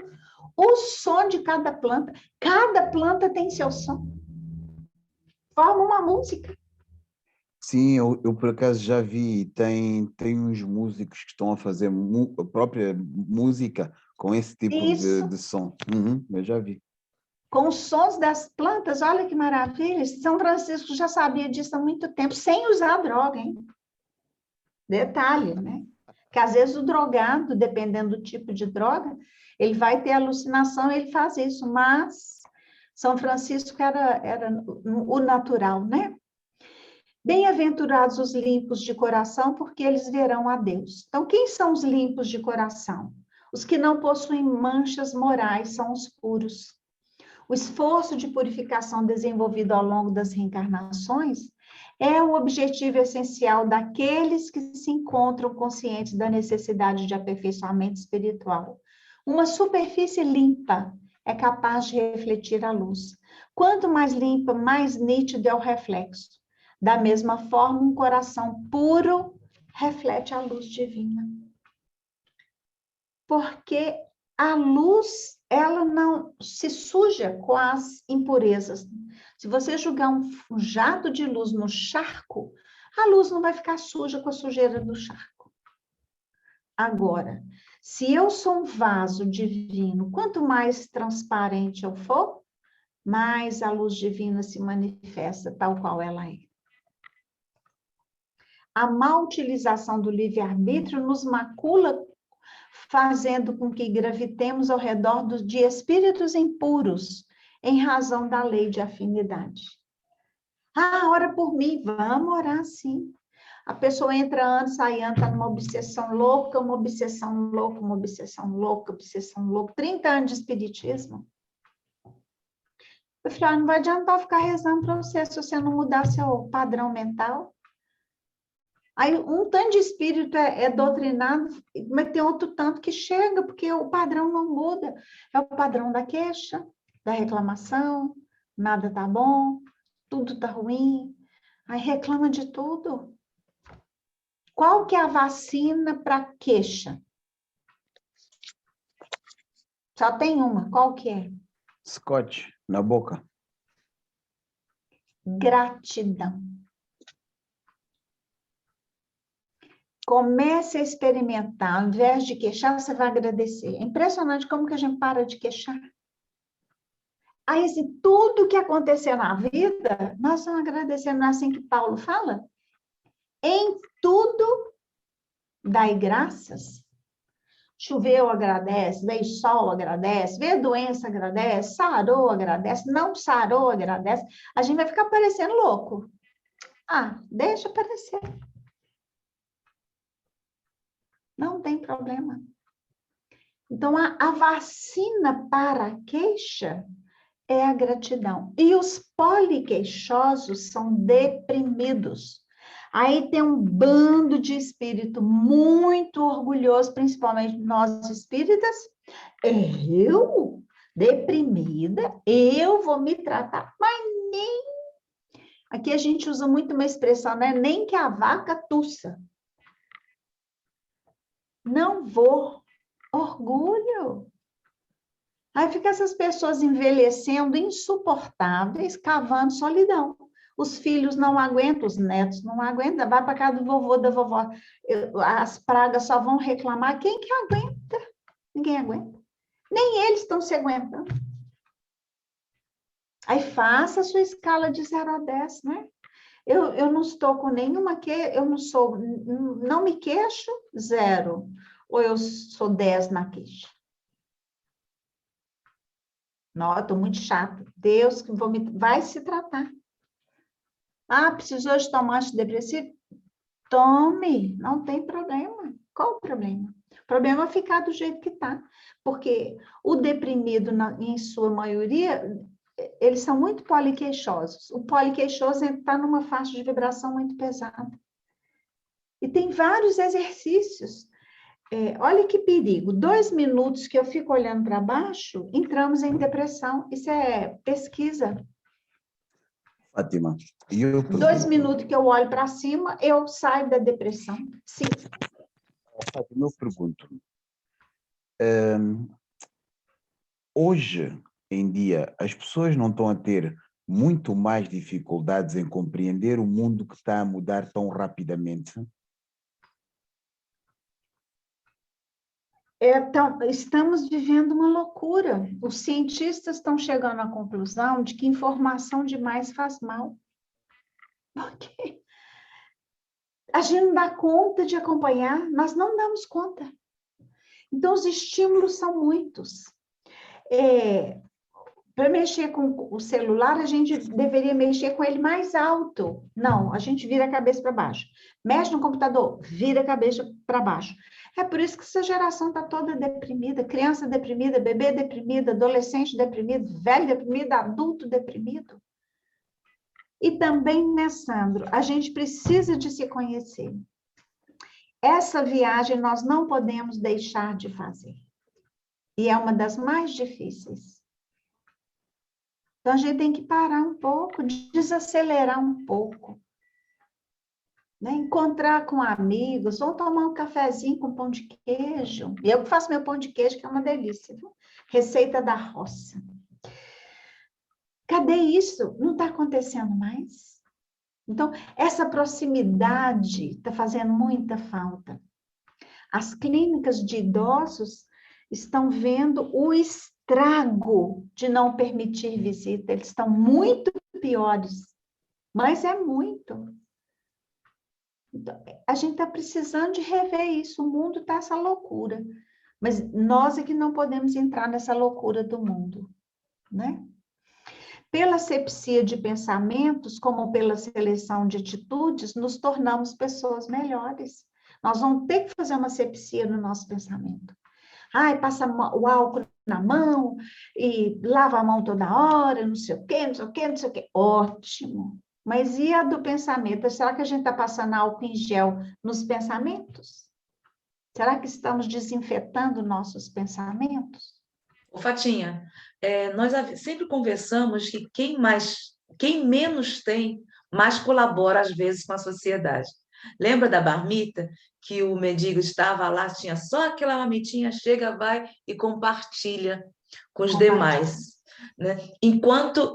o som de cada planta. Cada planta tem seu som. Forma uma música. Sim, eu por acaso já vi, tem uns músicos que estão a fazer a própria música com esse tipo de som. Eu já vi. Com os sons das plantas, olha que maravilha. São Francisco já sabia disso há muito tempo, sem usar droga, hein? Detalhe, né? Que às vezes o drogado, dependendo do tipo de droga, ele vai ter alucinação e ele faz isso, mas São Francisco era o natural, né? Bem-aventurados os limpos de coração, porque eles verão a Deus. Então, quem são os limpos de coração? Os que não possuem manchas morais são os puros. O esforço de purificação desenvolvido ao longo das reencarnações é o objetivo essencial daqueles que se encontram conscientes da necessidade de aperfeiçoamento espiritual. Uma superfície limpa é capaz de refletir a luz. Quanto mais limpa, mais nítido é o reflexo. Da mesma forma, um coração puro reflete a luz divina. Porque a luz, ela não se suja com as impurezas. Se você jogar um jato de luz no charco, a luz não vai ficar suja com a sujeira do charco. Agora, se eu sou um vaso divino, quanto mais transparente eu for, mais a luz divina se manifesta tal qual ela é. A má utilização do livre-arbítrio nos macula, fazendo com que gravitemos ao redor de espíritos impuros, em razão da lei de afinidade. Ah, ora por mim, vamos orar sim. A pessoa entra ano, sai ano, está numa obsessão louca, uma obsessão louca, uma obsessão louca, obsessão louca, 30 anos de espiritismo. Eu falei, não vai adiantar ficar rezando para você, se você não mudar seu padrão mental. Aí um tanto de espírito é doutrinado, mas tem outro tanto que chega, porque o padrão não muda. É o padrão da queixa, da reclamação, nada tá bom, tudo tá ruim. Aí reclama de tudo. Qual que é a vacina para queixa? Só tem uma, qual que é? Scotch na boca. Gratidão. Comece a experimentar, ao invés de queixar, você vai agradecer. É impressionante como que a gente para de queixar. Aí, se tudo que acontecer na vida, nós vamos agradecendo, não é assim que Paulo fala? Em tudo, dai graças. Choveu, agradece. Veio sol, agradece. Veio doença, agradece. Sarou, agradece. Não sarou, agradece. A gente vai ficar parecendo louco. Ah, deixa aparecer. Não tem problema. Então, a vacina para a queixa é a gratidão. E os poliqueixosos são deprimidos. Aí tem um bando de espírito muito orgulhoso, principalmente nós espíritas. Eu, deprimida, eu vou me tratar, mas nem... Aqui a gente usa muito uma expressão, né? Nem que a vaca tussa. Não vou. Orgulho. Aí fica essas pessoas envelhecendo insuportáveis, cavando solidão. Os filhos não aguentam, os netos não aguentam, vai para casa do vovô, da vovó. As pragas só vão reclamar. Quem que aguenta? Ninguém aguenta. Nem eles estão se aguentando. Aí faça a sua escala de 0 a 10, né? Eu não estou com nenhuma não me queixo, 0. Ou eu sou 10 na queixa. Não, eu estou muito chata. Deus vai se tratar. Ah, precisou de tomar antidepressivo? Tome, não tem problema. Qual o problema? O problema é ficar do jeito que está. Porque o deprimido, em sua maioria, eles são muito poliqueixosos. O poliqueixoso está numa faixa de vibração muito pesada. E tem vários exercícios. Olha que perigo. 2 minutos que eu fico olhando para baixo, entramos em depressão. Isso é pesquisa. Fátima, 2 minutos que eu olho para cima, eu saio da depressão. Sim. Fátima, eu pergunto. Hoje em dia, as pessoas não estão a ter muito mais dificuldades em compreender o mundo que está a mudar tão rapidamente? Estamos vivendo uma loucura. Os cientistas estão chegando à conclusão de que informação demais faz mal. Porque a gente não dá conta de acompanhar, nós não damos conta. Então, os estímulos são muitos. Para mexer com o celular, a gente deveria mexer com ele mais alto. Não, a gente vira a cabeça para baixo. Mexe no computador, vira a cabeça para baixo. É por isso que essa geração está toda deprimida. Criança deprimida, bebê deprimido, adolescente deprimido, velho deprimido, adulto deprimido. E também, né, Sandro, a gente precisa de se conhecer. Essa viagem nós não podemos deixar de fazer. E é uma das mais difíceis. Então, a gente tem que parar um pouco, desacelerar um pouco. Né? Encontrar com amigos, ou tomar um cafezinho com pão de queijo. E eu faço meu pão de queijo, que é uma delícia. Viu? Receita da roça. Cadê isso? Não está acontecendo mais. Então, essa proximidade está fazendo muita falta. As clínicas de idosos estão vendo o estrago de não permitir visita. Eles estão muito piores, mas é muito. Então, a gente está precisando de rever isso. O mundo está essa loucura. Mas nós é que não podemos entrar nessa loucura do mundo, né? Pela asepsia de pensamentos, como pela seleção de atitudes, nos tornamos pessoas melhores. Nós vamos ter que fazer uma asepsia no nosso pensamento. Ai, passa o álcool na mão e lava a mão toda hora, não sei o quê, não sei o quê, não sei o quê. Ótimo. Mas e a do pensamento? Será que a gente está passando álcool em gel nos pensamentos? Será que estamos desinfetando nossos pensamentos? Ô, Fatinha, nós sempre conversamos que quem menos tem, mais colabora às vezes com a sociedade. Lembra da marmita? Que o mendigo estava lá, tinha só aquela marmitinha, chega, vai e compartilha com os demais. Né? Enquanto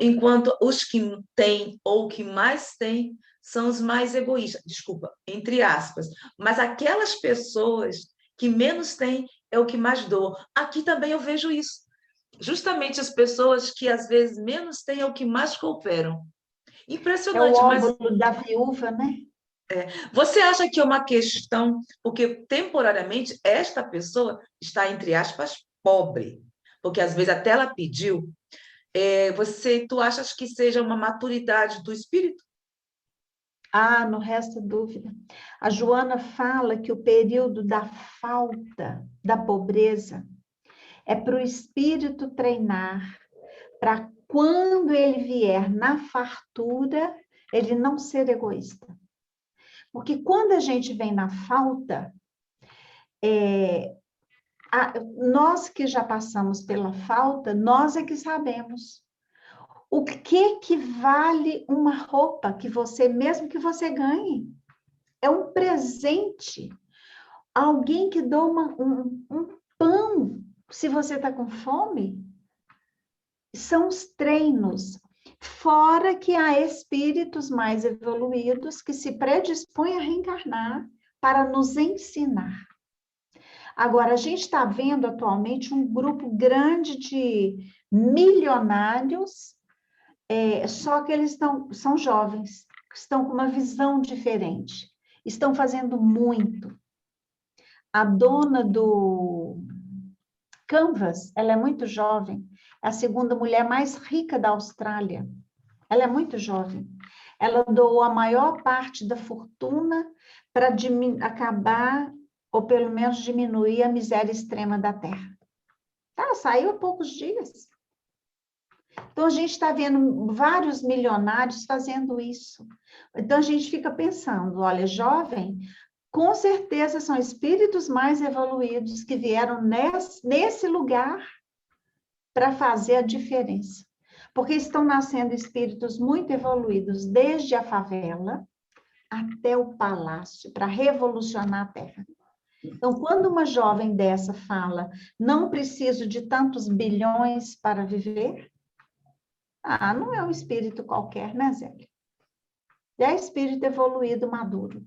os que têm ou que mais têm são os mais egoístas, desculpa, entre aspas, mas aquelas pessoas que menos têm é o que mais doam. Aqui também eu vejo isso. Justamente as pessoas que às vezes menos têm é o que mais cooperam. Impressionante, é o mas óvulo da viúva, né? Você acha que é uma questão, porque temporariamente esta pessoa está, entre aspas, pobre, porque às vezes até ela pediu, tu achas que seja uma maturidade do espírito? Ah, não resta dúvida. A Joana fala que o período da falta, da pobreza, é para o espírito treinar, para quando ele vier na fartura, ele não ser egoísta. Porque quando a gente vem na falta, nós que já passamos pela falta, nós é que sabemos. O que vale uma roupa que você, mesmo que você ganhe? É um presente. Alguém que dá um pão, se você está com fome, São os treinos, fora que há espíritos mais evoluídos que se predispõem a reencarnar para nos ensinar. Agora, a gente está vendo atualmente um grupo grande de milionários, só que eles são jovens, estão com uma visão diferente, estão fazendo muito. A dona do Canvas, ela é muito jovem, é a segunda mulher mais rica da Austrália. Ela é muito jovem. Ela doou a maior parte da fortuna para acabar, ou pelo menos diminuir, a miséria extrema da Terra. Tá, saiu há poucos dias. Então, a gente está vendo vários milionários fazendo isso. Então, a gente fica pensando, olha, jovem, com certeza são espíritos mais evoluídos que vieram nesse lugar para fazer a diferença. Porque estão nascendo espíritos muito evoluídos, desde a favela até o palácio, para revolucionar a Terra. Então, quando uma jovem dessa fala, não preciso de tantos bilhões para viver, não é um espírito qualquer, né, Zélia? É espírito evoluído, maduro.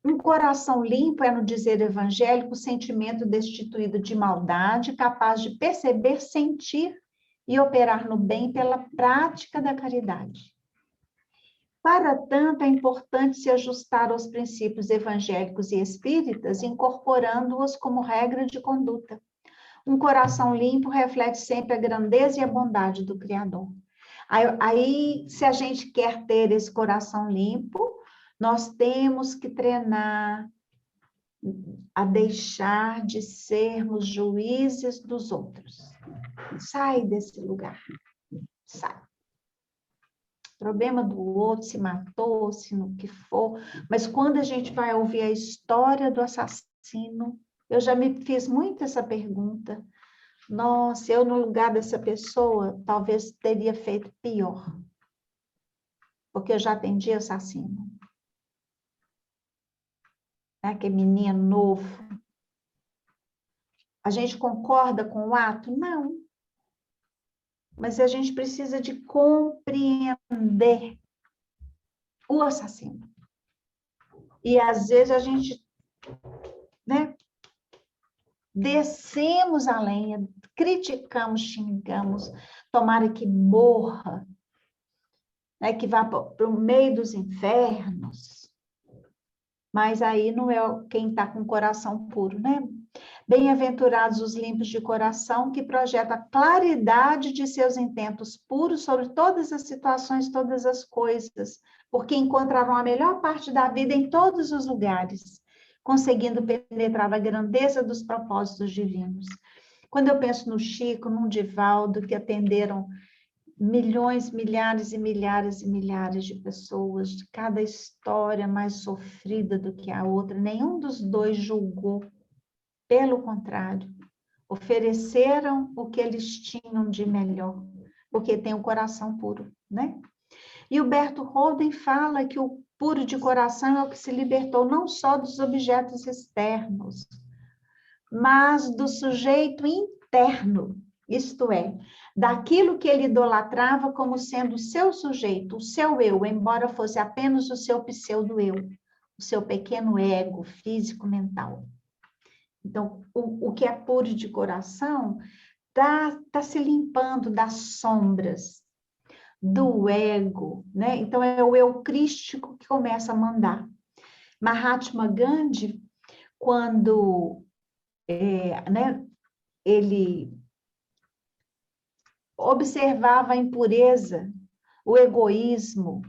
Um coração limpo é, no dizer evangélico, o sentimento destituído de maldade, capaz de perceber, sentir e operar no bem pela prática da caridade. Para tanto, é importante se ajustar aos princípios evangélicos e espíritas, incorporando-os como regra de conduta. Um coração limpo reflete sempre a grandeza e a bondade do Criador. Aí, se a gente quer ter esse coração limpo, nós temos que treinar a deixar de sermos juízes dos outros. Sai desse lugar. Sai. Problema do outro, se matou, se no que for. Mas quando a gente vai ouvir a história do assassino, eu já me fiz muito essa pergunta. Nossa, eu no lugar dessa pessoa, talvez teria feito pior. Porque eu já atendi assassino. Aquele menino novo. A gente concorda com o ato? Não. Mas a gente precisa de compreender o assassino. E às vezes a gente, descemos a lenha, criticamos, xingamos, tomara que morra, que vá para o meio dos infernos. Mas aí não é quem está com o coração puro, né? Bem-aventurados os limpos de coração, que projetam a claridade de seus intentos puros sobre todas as situações, todas as coisas, porque encontrarão a melhor parte da vida em todos os lugares, conseguindo penetrar a grandeza dos propósitos divinos. Quando eu penso no Chico, no Divaldo, que atenderam milhões, milhares e milhares e milhares de pessoas, cada história mais sofrida do que a outra, nenhum dos dois julgou. Pelo contrário, ofereceram o que eles tinham de melhor, porque tem o coração puro, né? E o Berto Holden fala que o puro de coração é o que se libertou não só dos objetos externos, mas do sujeito interno, isto é, daquilo que ele idolatrava como sendo o seu sujeito, o seu eu, embora fosse apenas o seu pseudo-eu, o seu pequeno ego físico-mental. Então, o que é puro de coração tá se limpando das sombras, do ego, né? Então, é o eu crístico que começa a mandar. Mahatma Gandhi, quando ele observava a impureza, o egoísmo,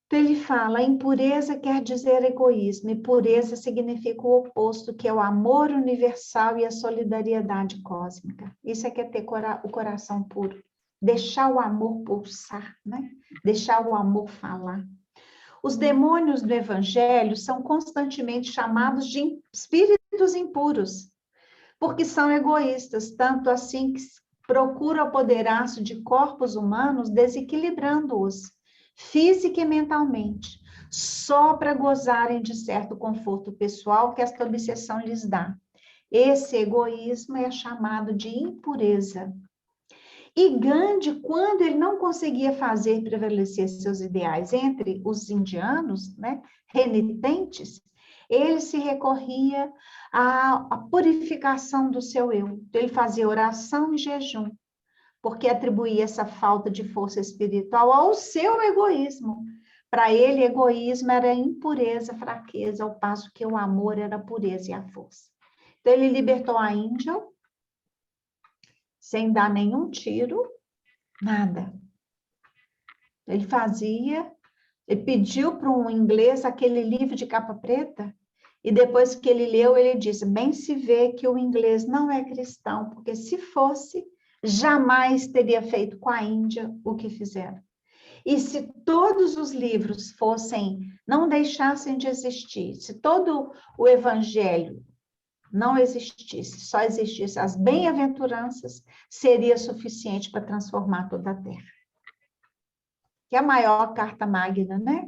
então, ele fala, a impureza quer dizer egoísmo, e pureza significa o oposto, que é o amor universal e a solidariedade cósmica. Isso é que é ter o coração puro. Deixar o amor pulsar, né? Deixar o amor falar. Os demônios do evangelho são constantemente chamados de espíritos impuros, porque são egoístas, tanto assim que procuram apoderar-se de corpos humanos, desequilibrando-os física e mentalmente, só para gozarem de certo conforto pessoal que esta obsessão lhes dá. Esse egoísmo é chamado de impureza. E Gandhi, quando ele não conseguia fazer prevalecer seus ideais entre os indianos, né, renitentes, ele se recorria à purificação do seu eu. Ele fazia oração e jejum, porque atribuía essa falta de força espiritual ao seu egoísmo. Para ele, egoísmo era impureza, fraqueza, ao passo que o amor era a pureza e a força. Então, ele libertou a Índia, sem dar nenhum tiro, nada. Ele pediu para um inglês aquele livro de capa preta, e depois que ele leu, ele disse, bem se vê que o inglês não é cristão, porque se fosse, jamais teria feito com a Índia o que fizeram. E se todos os livros não deixassem de existir, se todo o evangelho não existisse, só existisse as bem-aventuranças, seria suficiente para transformar toda a terra. Que é a maior carta magna, né?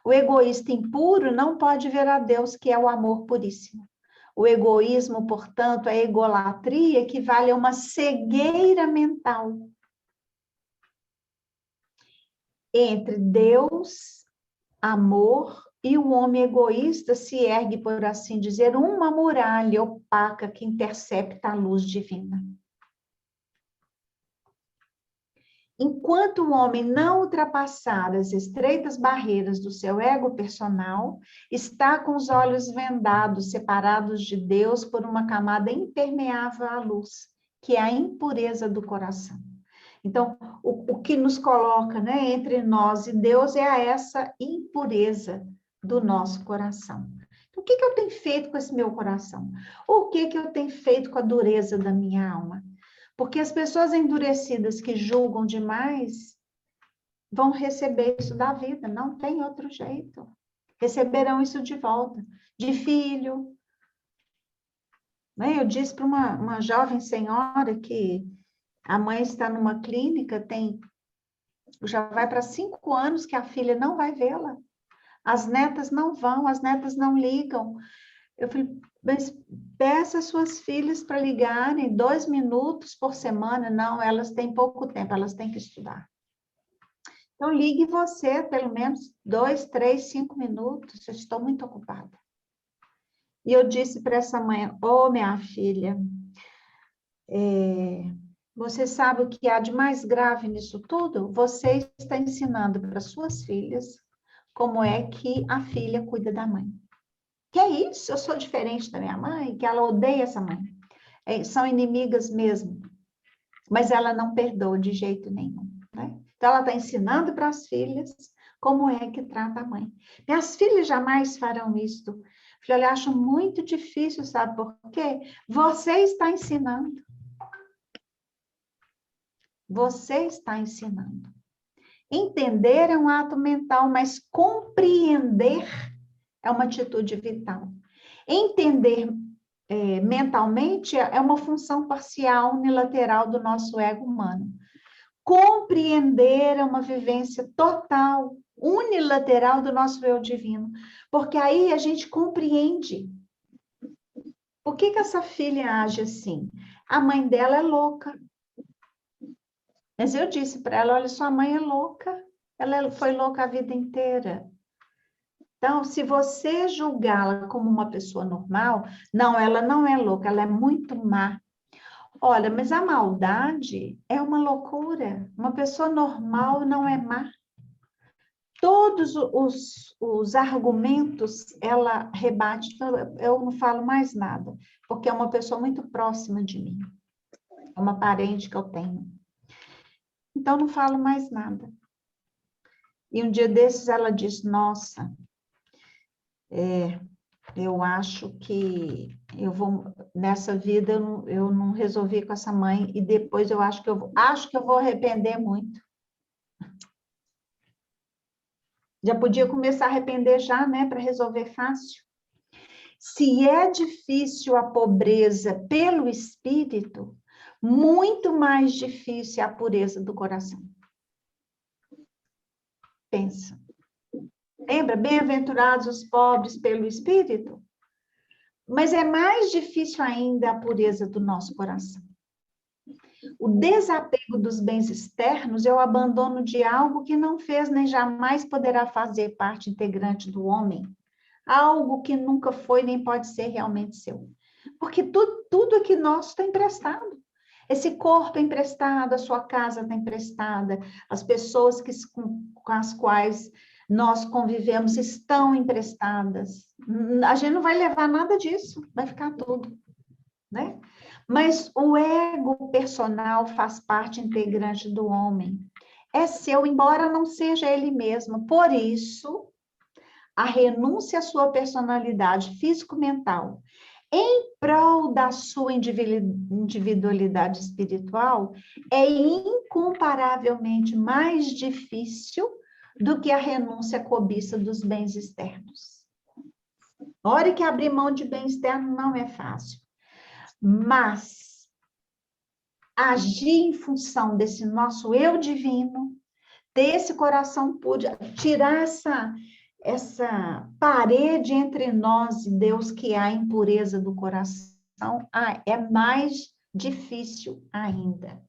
O egoísta impuro não pode ver a Deus, que é o amor puríssimo. O egoísmo, portanto, a egolatria equivale a uma cegueira mental entre Deus, amor, e o homem egoísta se ergue, por assim dizer, uma muralha opaca que intercepta a luz divina. Enquanto o homem não ultrapassar as estreitas barreiras do seu ego personal, está com os olhos vendados, separados de Deus por uma camada impermeável à luz, que é a impureza do coração. Então, o que nos coloca, né, entre nós e Deus é essa impureza do nosso coração. Então, o que eu tenho feito com esse meu coração? O que eu tenho feito com a dureza da minha alma? Porque as pessoas endurecidas que julgam demais vão receber isso da vida, não tem outro jeito. Receberão isso de volta, de filho. Né? Eu disse para uma jovem senhora que a mãe está numa clínica, já vai para 5 anos que a filha não vai vê-la. As netas não vão, as netas não ligam. Eu falei, mas peça às suas filhas para ligarem 2 minutos por semana. Não, elas têm pouco tempo, elas têm que estudar. Então, ligue você, pelo menos 2, 3, 5 minutos. Eu estou muito ocupada. E eu disse para essa mãe, minha filha, você sabe o que há de mais grave nisso tudo? Você está ensinando para suas filhas como é que a filha cuida da mãe. Que é isso? Eu sou diferente da minha mãe, que ela odeia essa mãe. São inimigas mesmo. Mas ela não perdoa de jeito nenhum. Né? Então, ela está ensinando para as filhas como é que trata a mãe. Minhas filhas jamais farão isso. Eu acho muito difícil, sabe por quê? Você está ensinando. Você está ensinando. Entender é um ato mental, mas compreender é uma atitude vital. Entender mentalmente é uma função parcial, unilateral do nosso ego humano. Compreender é uma vivência total, unilateral do nosso eu divino. Porque aí a gente compreende. Por que essa filha age assim? A mãe dela é louca. Mas eu disse para ela, olha, sua mãe é louca. Ela foi louca a vida inteira. Então, se você julgá-la como uma pessoa normal, não, ela não é louca, ela é muito má. Olha, mas a maldade é uma loucura. Uma pessoa normal não é má. Todos os argumentos ela rebate, eu não falo mais nada, porque é uma pessoa muito próxima de mim. É uma parente que eu tenho. Então, não falo mais nada. E um dia desses ela disse, nossa, eu acho que nessa vida eu não resolvi com essa mãe e depois eu acho que eu vou arrepender muito. Já podia começar a arrepender já, né, para resolver fácil. Se é difícil a pobreza pelo espírito, muito mais difícil é a pureza do coração. Pensa. Lembra? Bem-aventurados os pobres pelo espírito? Mas é mais difícil ainda a pureza do nosso coração. O desapego dos bens externos é o abandono de algo que não fez nem jamais poderá fazer parte integrante do homem. Algo que nunca foi nem pode ser realmente seu. Porque tudo aqui nosso está emprestado. Esse corpo é emprestado, a sua casa está emprestada, as pessoas com as quais nós convivemos estão emprestadas. A gente não vai levar nada disso, vai ficar tudo, né? Mas o ego personal faz parte integrante do homem. É seu, embora não seja ele mesmo. Por isso, a renúncia à sua personalidade físico-mental em prol da sua individualidade espiritual é incomparavelmente mais difícil do que a renúncia à cobiça dos bens externos. Olha que abrir mão de bem externo não é fácil. Mas agir em função desse nosso eu divino, ter esse coração puro, tirar essa parede entre nós e Deus que há impureza do coração, é mais difícil ainda.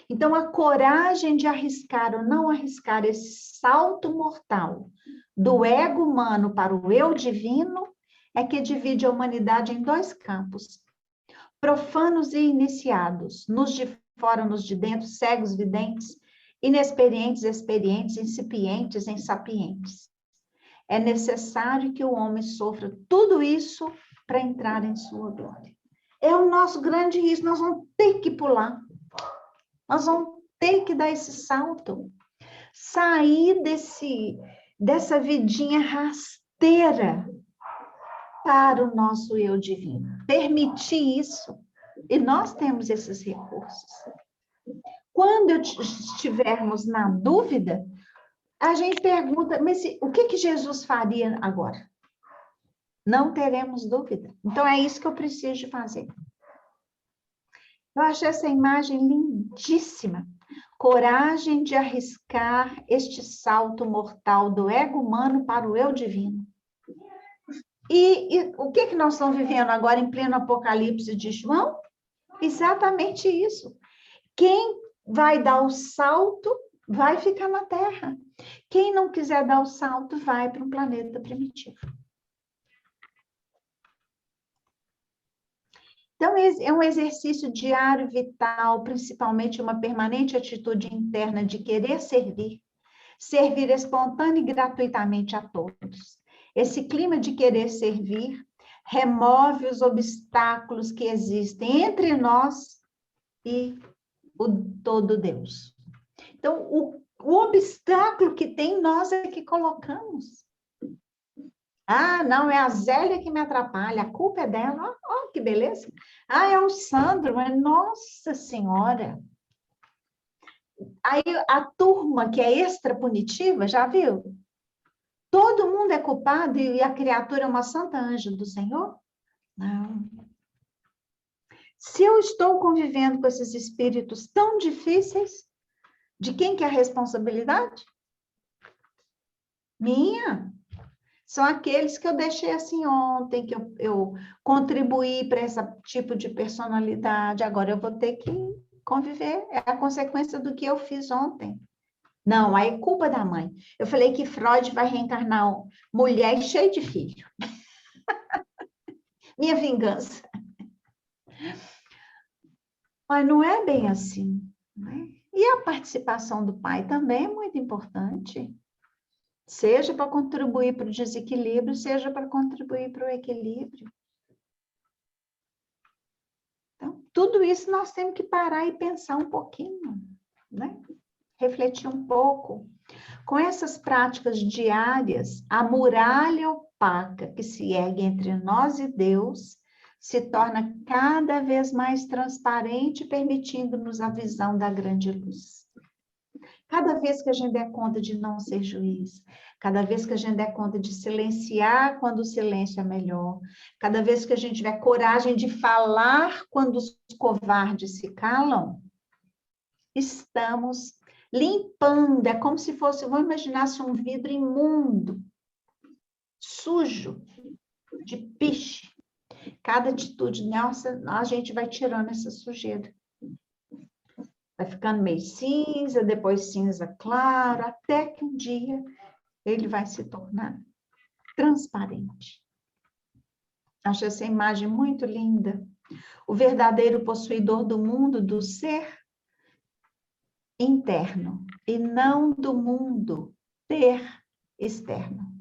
Então, a coragem de arriscar ou não arriscar esse salto mortal do ego humano para o eu divino é que divide a humanidade em dois campos. Profanos e iniciados, nos de fora, nos de dentro, cegos, videntes, inexperientes, experientes, incipientes, insapientes. É necessário que o homem sofra tudo isso para entrar em sua glória. É o nosso grande risco, nós vamos ter que pular. Nós vamos ter que dar esse salto. Sair dessa vidinha rasteira para o nosso eu divino. Permitir isso. E nós temos esses recursos. Quando estivermos na dúvida, a gente pergunta, mas o que Jesus faria agora? Não teremos dúvida. Então, é isso que eu preciso de fazer. Eu achei essa imagem lindíssima. Coragem de arriscar este salto mortal do ego humano para o eu divino. E o que nós estamos vivendo agora em pleno Apocalipse de João? Exatamente isso. Quem vai dar o salto vai ficar na Terra. Quem não quiser dar o salto vai para um planeta primitivo. Então, é um exercício diário, vital, principalmente uma permanente atitude interna de querer servir espontânea e gratuitamente a todos. Esse clima de querer servir remove os obstáculos que existem entre nós e o todo Deus. Então, o obstáculo que tem, nós é que colocamos. Ah, não, é a Zélia que me atrapalha, a culpa é dela, ó, que beleza. Ah, é o Sandro, mas nossa senhora. Aí a turma que é extra punitiva, já viu? Todo mundo é culpado e a criatura é uma santa anja do Senhor? Não. Se eu estou convivendo com esses espíritos tão difíceis, de quem que é a responsabilidade? Minha. São aqueles que eu deixei assim ontem, que eu contribuí para esse tipo de personalidade. Agora eu vou ter que conviver. É a consequência do que eu fiz ontem. Não, aí é culpa da mãe. Eu falei que Freud vai reencarnar mulher cheia de filho. Minha vingança. Mas não é bem assim, né? E a participação do pai também é muito importante. Seja para contribuir para o desequilíbrio, seja para contribuir para o equilíbrio. Então, tudo isso nós temos que parar e pensar um pouquinho, né? Refletir um pouco. Com essas práticas diárias, a muralha opaca que se ergue entre nós e Deus se torna cada vez mais transparente, permitindo-nos a visão da grande luz. Cada vez que a gente der conta de não ser juiz, cada vez que a gente der conta de silenciar quando o silêncio é melhor, cada vez que a gente tiver coragem de falar quando os covardes se calam, estamos limpando, é como se fosse, vamos imaginar um vidro imundo, sujo, de piche. Cada atitude nossa, a gente vai tirando essa sujeira. Vai ficando meio cinza, depois cinza claro, até que um dia ele vai se tornar transparente. Acho essa imagem muito linda. O verdadeiro possuidor do mundo, do ser interno, e não do mundo ter externo.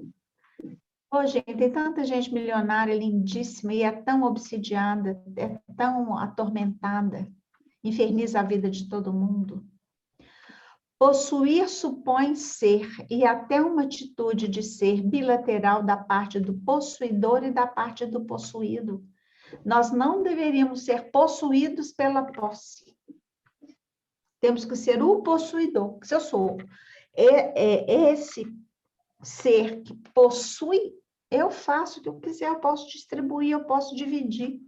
Ô, gente, tem tanta gente milionária, lindíssima, e é tão obsidiada, é tão atormentada, inferniza a vida de todo mundo. Possuir supõe ser, e até uma atitude de ser bilateral da parte do possuidor e da parte do possuído. Nós não deveríamos ser possuídos pela posse. Temos que ser o possuidor. Se eu sou esse ser que possui, eu faço o que eu quiser, eu posso distribuir, eu posso dividir.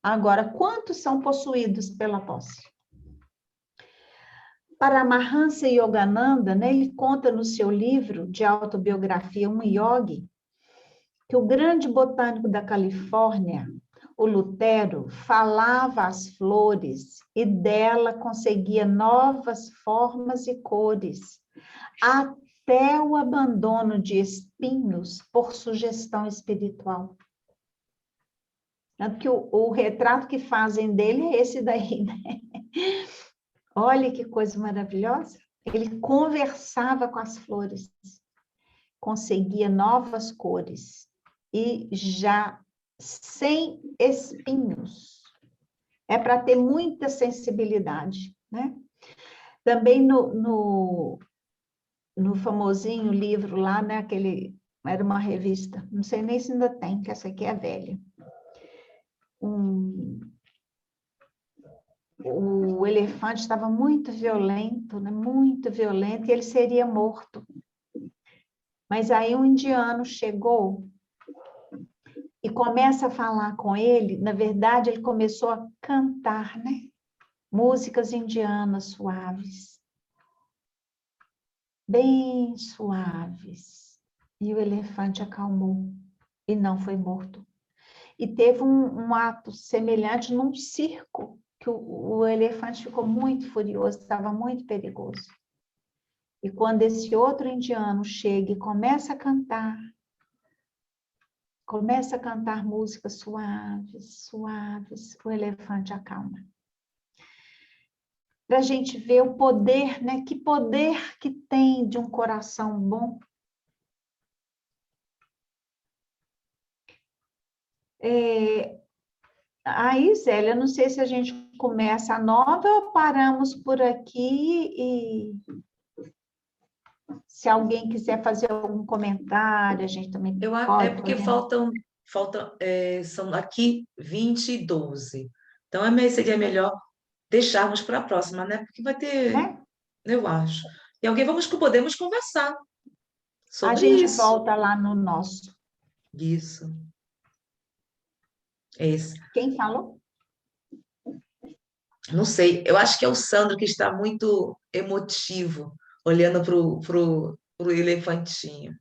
Agora, quantos são possuídos pela posse? Paramahansa Yogananda, né, ele conta no seu livro de autobiografia, um yogi, que o grande botânico da Califórnia, o Lutero, falava às flores e dela conseguia novas formas e cores, até o abandono de espinhos por sugestão espiritual. Tanto que o retrato que fazem dele é esse daí, né? Olha que coisa maravilhosa. Ele conversava com as flores, conseguia novas cores e já sem espinhos. É para ter muita sensibilidade, né? Também no famosinho livro lá, né? Era uma revista, não sei nem se ainda tem, que essa aqui é velha. O elefante estava muito violento, né? Muito violento, e ele seria morto. Mas aí um indiano chegou e começa a falar com ele. Na verdade, ele começou a cantar, né? Músicas indianas suaves. Bem suaves. E o elefante acalmou e não foi morto. E teve um ato semelhante num circo, que o elefante ficou muito furioso, estava muito perigoso. E quando esse outro indiano chega e começa a cantar músicas suaves, suaves, o elefante acalma. Para a gente ver o poder, né? Que poder que tem de um coração bom. Aí, Zélia, não sei se a gente começa a nova ou paramos por aqui e se alguém quiser fazer algum comentário, a gente também pode. É porque são aqui 20 e 12. Então, seria melhor deixarmos para a próxima, né? Porque vai ter, Né? eu acho. E podemos conversar A sobre gente isso. volta lá no nosso. Isso. Esse. Quem falou? Não sei, eu acho que é o Sandro que está muito emotivo, olhando pro elefantinho.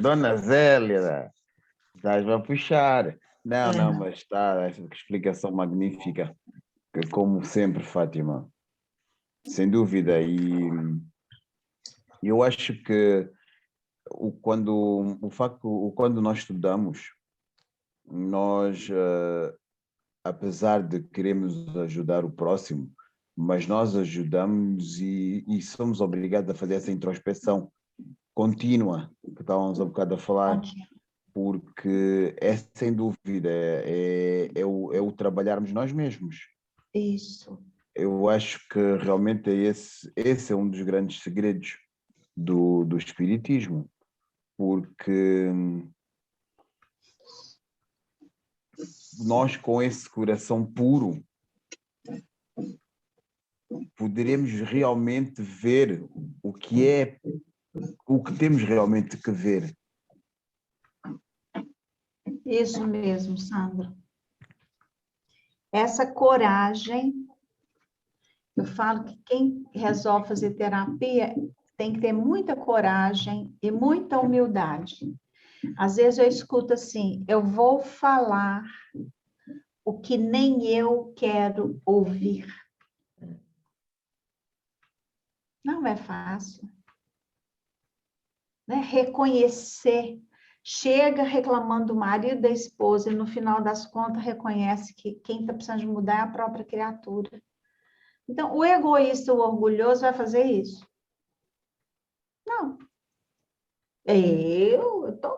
Dona Zélia, estás a puxar. Não, É. mas está, essa explicação magnífica, que como sempre, Fátima, sem dúvida. E eu acho que quando nós estudamos, nós, apesar de queremos ajudar o próximo, mas nós ajudamos e somos obrigados a fazer essa introspeção contínua, que estávamos há bocado a falar, porque sem dúvida, é o trabalharmos nós mesmos. Isso. Eu acho que realmente esse é um dos grandes segredos do Espiritismo, porque nós, com esse coração puro, poderemos realmente ver o que temos realmente que ver. Isso mesmo, Sandra. Essa coragem, eu falo que quem resolve fazer terapia tem que ter muita coragem e muita humildade. Às vezes eu escuto assim, eu vou falar o que nem eu quero ouvir. Não é fácil, né? Reconhecer. Chega reclamando do marido, da esposa, e no final das contas reconhece que quem está precisando de mudar é a própria criatura. Então, o egoísta, o orgulhoso vai fazer isso? Não. Eu tô...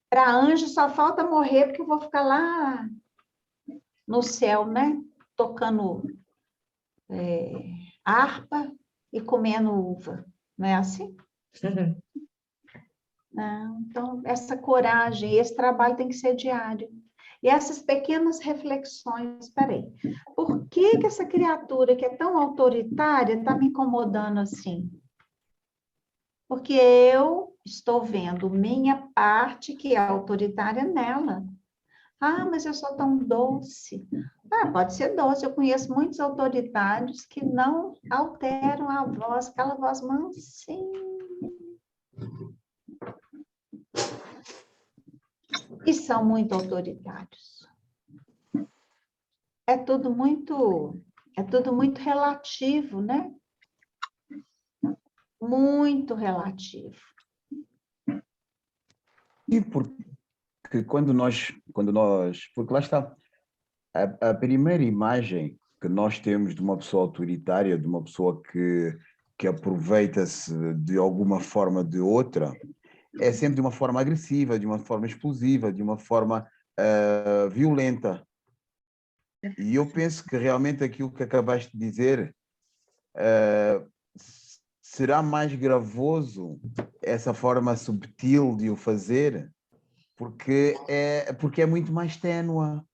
Para anjo só falta morrer, porque eu vou ficar lá no céu, né? Tocando harpa e comendo uva. Não é assim? Não. Então, essa coragem, esse trabalho tem que ser diário. E essas pequenas reflexões, peraí, por que que essa criatura que é tão autoritária está me incomodando assim? Porque eu estou vendo minha parte que é autoritária nela. Ah, mas eu sou tão doce. Ah, pode ser doce. Eu conheço muitos autoritários que não alteram a voz, aquela voz mansinha. E são muito autoritários. É tudo muito relativo, né? Muito relativo. E porque porque lá está, a primeira imagem que nós temos de uma pessoa autoritária, de uma pessoa que aproveita-se de alguma forma de outra, é sempre de uma forma agressiva, de uma forma explosiva, de uma forma violenta. E eu penso que realmente aquilo que acabaste de dizer será mais gravoso essa forma subtil de o fazer, porque é muito mais ténua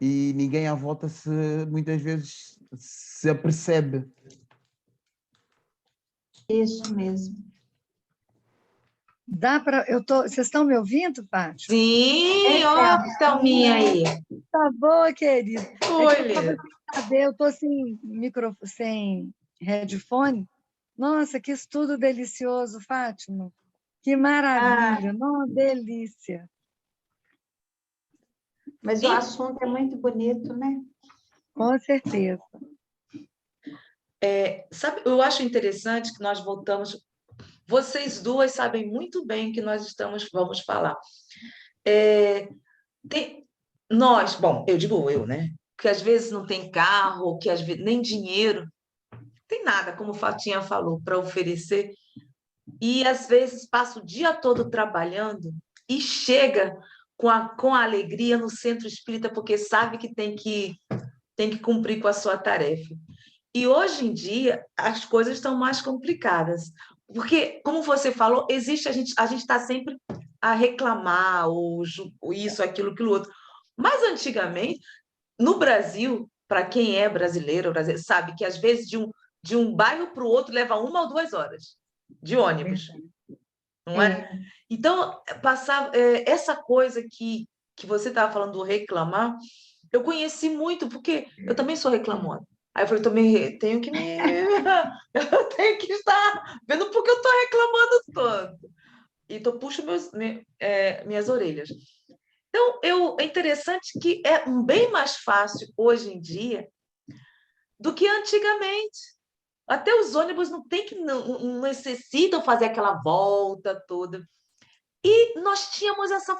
e ninguém à volta muitas vezes se apercebe. Isso mesmo. Dá para. Vocês estão me ouvindo, Paty? Sim, ó, Thelminha aí. Tá boa, querida. Oi, Eu estava Lívia. sem saber, eu estou sem headphone. Nossa, que estudo delicioso, Fátima. Que maravilha, não, delícia. Mas o assunto é muito bonito, né? Com certeza. Sabe, eu acho interessante que nós voltamos. Vocês duas sabem muito bem o que nós vamos falar. Bom, eu digo eu, né? Que às vezes não tem carro, que às vezes nem dinheiro, tem nada, como Fatinha falou, para oferecer. E às vezes passa o dia todo trabalhando e chega com a alegria no centro espírita, porque sabe que tem que cumprir com a sua tarefa. E hoje em dia as coisas estão mais complicadas, porque, como você falou, existe a gente está sempre a reclamar, ou isso, aquilo outro. Mas antigamente, no Brasil, para quem é brasileiro, sabe que às vezes de um bairro para o outro leva 1 ou 2 horas de ônibus, não é? Então, essa coisa que você estava falando do reclamar, eu conheci muito, porque eu também sou reclamona. Aí eu falei, também tenho que eu tenho que estar vendo porque eu estou reclamando tanto. Então, puxo minhas orelhas. Então, é interessante que é bem mais fácil hoje em dia do que antigamente. Até os ônibus não necessitam fazer aquela volta toda. E nós tínhamos essa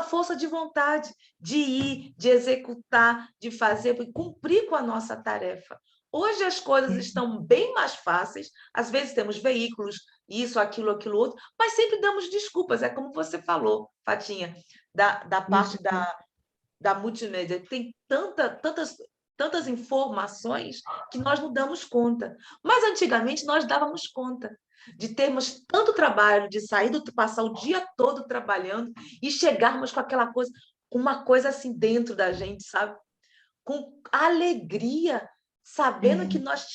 força de vontade de ir, de executar, de fazer, de cumprir com a nossa tarefa. Hoje as coisas estão bem mais fáceis, às vezes temos veículos, isso, aquilo outro, mas sempre damos desculpas, é como você falou, Fatinha, da parte da multimédia. Tem tantas informações que nós não damos conta. Mas antigamente nós dávamos conta de termos tanto trabalho, de passar o dia todo trabalhando e chegarmos com aquela coisa, uma coisa assim dentro da gente, sabe? Com alegria, sabendo que nós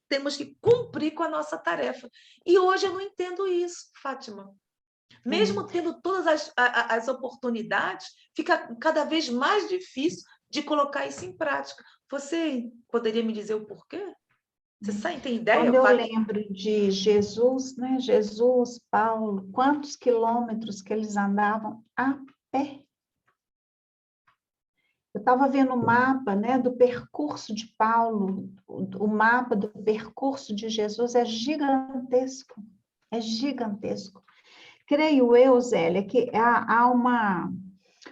temos que cumprir com a nossa tarefa. E hoje eu não entendo isso, Fátima. Mesmo tendo todas as oportunidades, fica cada vez mais difícil de colocar isso em prática. Você poderia me dizer o porquê? Você tem ideia? Quando eu lembro de Jesus, né? Jesus, Paulo, quantos quilômetros que eles andavam a pé. Eu estava vendo o mapa, né, do percurso de Paulo, o mapa do percurso de Jesus é gigantesco, é gigantesco. Creio eu, Zélia, que há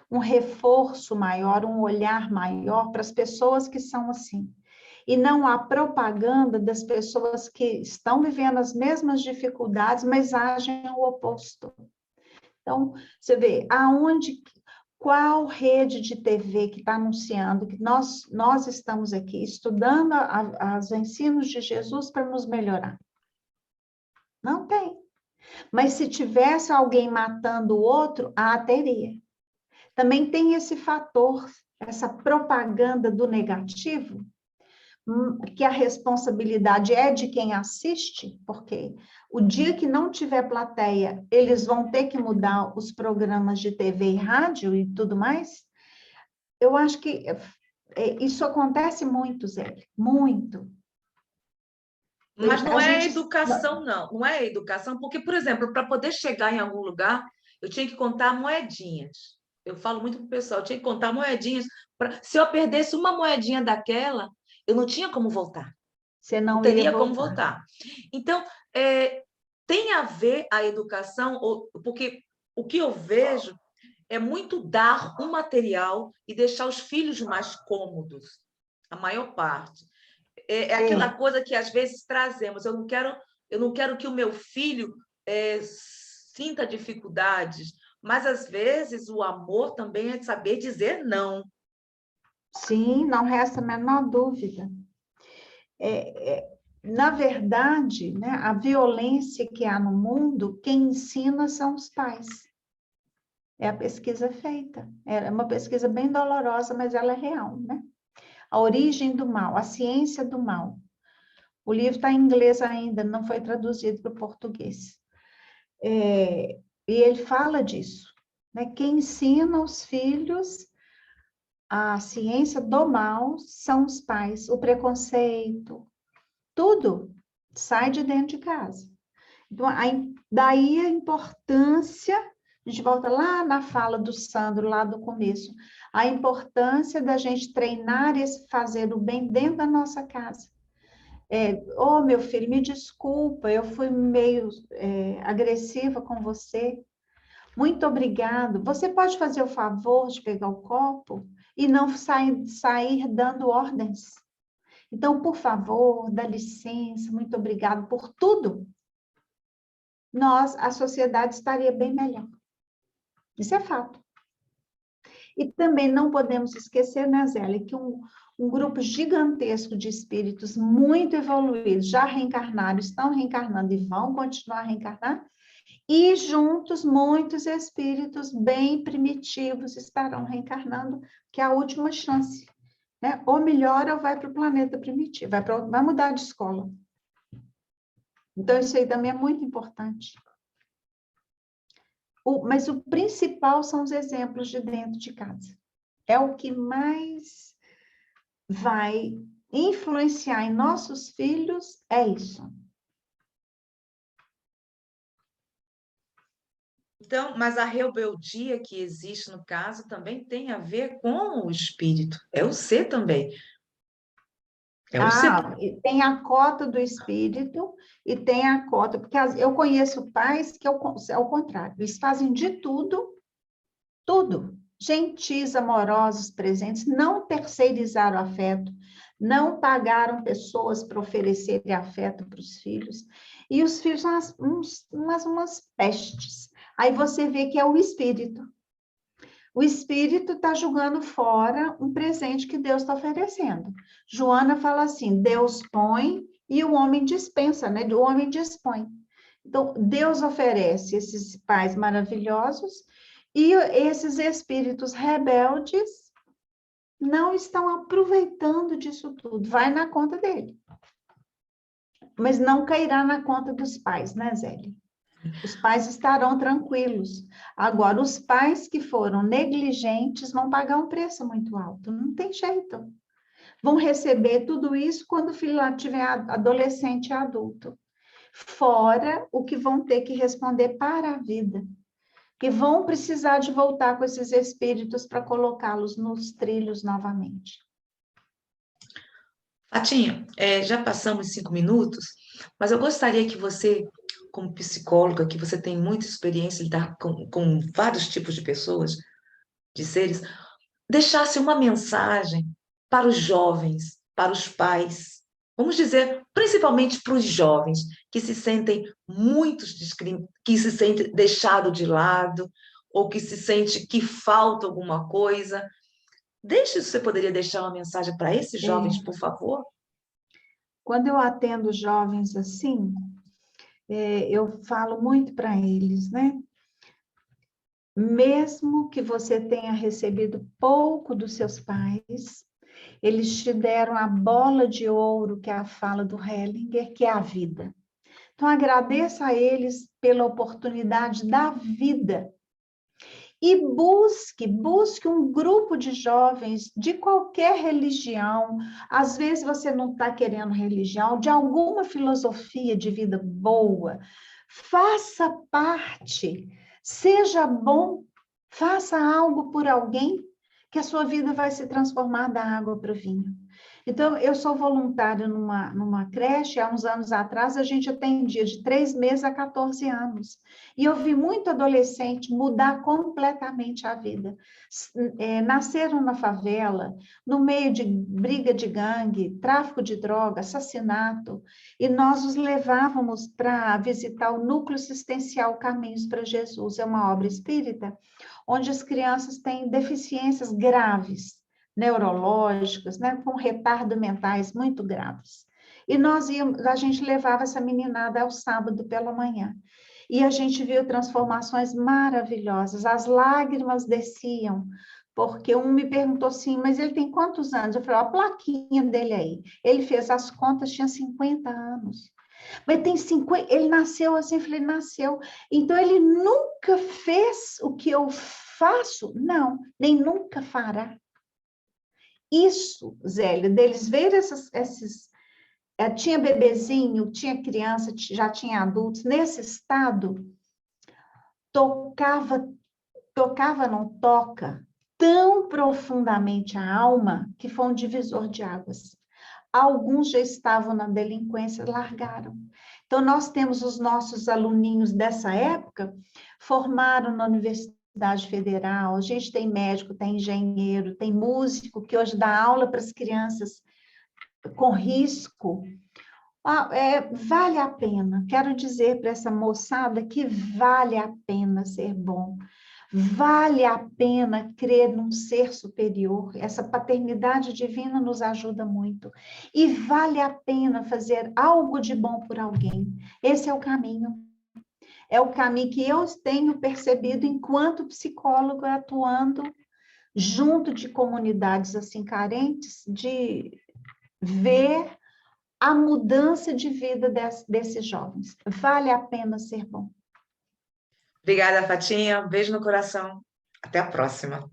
um reforço maior, um olhar maior para as pessoas que são assim. E não há propaganda das pessoas que estão vivendo as mesmas dificuldades, mas agem o oposto. Então, você vê, qual rede de TV que está anunciando que nós estamos aqui estudando os ensinos de Jesus para nos melhorar? Não tem. Mas se tivesse alguém matando o outro, teria. Também tem esse fator, essa propaganda do negativo, que a responsabilidade é de quem assiste, porque o dia que não tiver plateia, eles vão ter que mudar os programas de TV e rádio e tudo mais. Eu acho que isso acontece muito, Zé, muito. Mas não é educação, não. Não é educação, porque, por exemplo, para poder chegar em algum lugar, eu tinha que contar moedinhas. Eu falo muito para o pessoal, eu tinha que contar moedinhas. Se eu perdesse uma moedinha daquela, eu não tinha como voltar. Você não teria ia como voltar. Então, tem a ver a educação, porque o que eu vejo é muito dar um material e deixar os filhos mais cômodos, a maior parte. É aquela coisa que às vezes trazemos. Eu não quero que o meu filho sinta dificuldades, mas às vezes o amor também é saber dizer não. Sim, não resta a menor dúvida. Na verdade, né, a violência que há no mundo, quem ensina são os pais. É a pesquisa feita. É uma pesquisa bem dolorosa, mas ela é real, né? A origem do mal, a ciência do mal. O livro está em inglês ainda, não foi traduzido para o português. E ele fala disso, né? Quem ensina os filhos a ciência do mal são os pais. O preconceito, tudo sai de dentro de casa. Então, daí a importância, a gente volta lá na fala do Sandro, lá do começo, a importância da gente treinar esse fazer o bem dentro da nossa casa. Meu filho, me desculpa, eu fui meio agressiva com você. Muito obrigado. Você pode fazer o favor de pegar o copo e não sair dando ordens? Então, por favor, dá licença, muito obrigado por tudo. A sociedade estaria bem melhor. Isso é fato. E também não podemos esquecer, né, Zélia, que um grupo gigantesco de espíritos muito evoluídos já reencarnaram, estão reencarnando e vão continuar a reencarnar, e juntos muitos espíritos bem primitivos estarão reencarnando, que é a última chance, né? Ou melhora ou vai para o planeta primitivo, vai mudar de escola. Então, isso aí também é muito importante. Mas o principal são os exemplos de dentro de casa. É o que mais vai influenciar em nossos filhos, é isso. Então, mas a rebeldia que existe no caso também tem a ver com o espírito. É o ser também. Tem a cota do espírito e tem a cota, porque eu conheço pais que é o contrário, eles fazem de tudo, gentis, amorosos, presentes, não terceirizaram afeto, não pagaram pessoas para oferecerem afeto para os filhos, e os filhos são umas pestes. Aí você vê que é o espírito. O espírito está jogando fora um presente que Deus está oferecendo. Joana fala assim, Deus põe e o homem dispensa, né? O homem dispõe. Então, Deus oferece esses pais maravilhosos e esses espíritos rebeldes não estão aproveitando disso tudo. Vai na conta dele. Mas não cairá na conta dos pais, né, Zélia? Os pais estarão tranquilos. Agora, os pais que foram negligentes vão pagar um preço muito alto. Não tem jeito. vão receber tudo isso quando o filho lá tiver adolescente e adulto. Fora o que vão ter que responder para a vida, que vão precisar de voltar com esses espíritos para colocá-los nos trilhos novamente. Fatinha, já passamos 5 minutos, mas eu gostaria que você, como psicóloga, que você tem muita experiência em lidar com vários tipos de pessoas, de seres, deixasse uma mensagem para os jovens, para os pais, vamos dizer, principalmente para os jovens, que se sentem que se sentem deixados de lado, ou que se sente que falta alguma coisa. Você poderia deixar uma mensagem para esses jovens, por favor? Quando eu atendo jovens assim, eu falo muito para eles, né? Mesmo que você tenha recebido pouco dos seus pais, eles te deram a bola de ouro, que é a fala do Hellinger, que é a vida. Então, agradeça a eles pela oportunidade da vida. E busque um grupo de jovens de qualquer religião. Às vezes você não está querendo religião, de alguma filosofia de vida boa. Faça parte, seja bom, faça algo por alguém, que a sua vida vai se transformar da água para o vinho. Então, eu sou voluntária numa creche, há uns anos atrás, a gente atendia de 3 meses a 14 anos. E eu vi muito adolescente mudar completamente a vida. Nasceram na favela, no meio de briga de gangue, tráfico de droga, assassinato, e nós os levávamos para visitar o Núcleo Assistencial Caminhos para Jesus, é uma obra espírita, onde as crianças têm deficiências graves, neurológicas, né, com retardo mentais muito graves. E a gente levava essa meninada ao sábado pela manhã. E a gente viu transformações maravilhosas. As lágrimas desciam, porque um me perguntou assim, mas ele tem quantos anos? Eu falei, ó, a plaquinha dele aí. Ele fez as contas, tinha 50 anos. Mas tem 50, ele nasceu assim, eu falei, nasceu. Então, ele nunca fez o que eu faço? Não, nem nunca fará. Isso, Zélia, deles ver esses tinha bebezinho, tinha criança, já tinha adultos, nesse estado, toca tão profundamente a alma que foi um divisor de águas. Alguns já estavam na delinquência, largaram. Então, nós temos os nossos aluninhos dessa época, formaram na Universidade Federal, a gente tem médico, tem engenheiro, tem músico, que hoje dá aula para as crianças com risco. Vale a pena. Quero dizer para essa moçada que vale a pena ser bom. Vale a pena crer num ser superior. Essa paternidade divina nos ajuda muito. E vale a pena fazer algo de bom por alguém. Esse é o caminho. É o caminho que eu tenho percebido enquanto psicóloga atuando junto de comunidades assim carentes, de ver a mudança de vida desses jovens. Vale a pena ser bom. Obrigada, Fatinha. Beijo no coração. Até a próxima.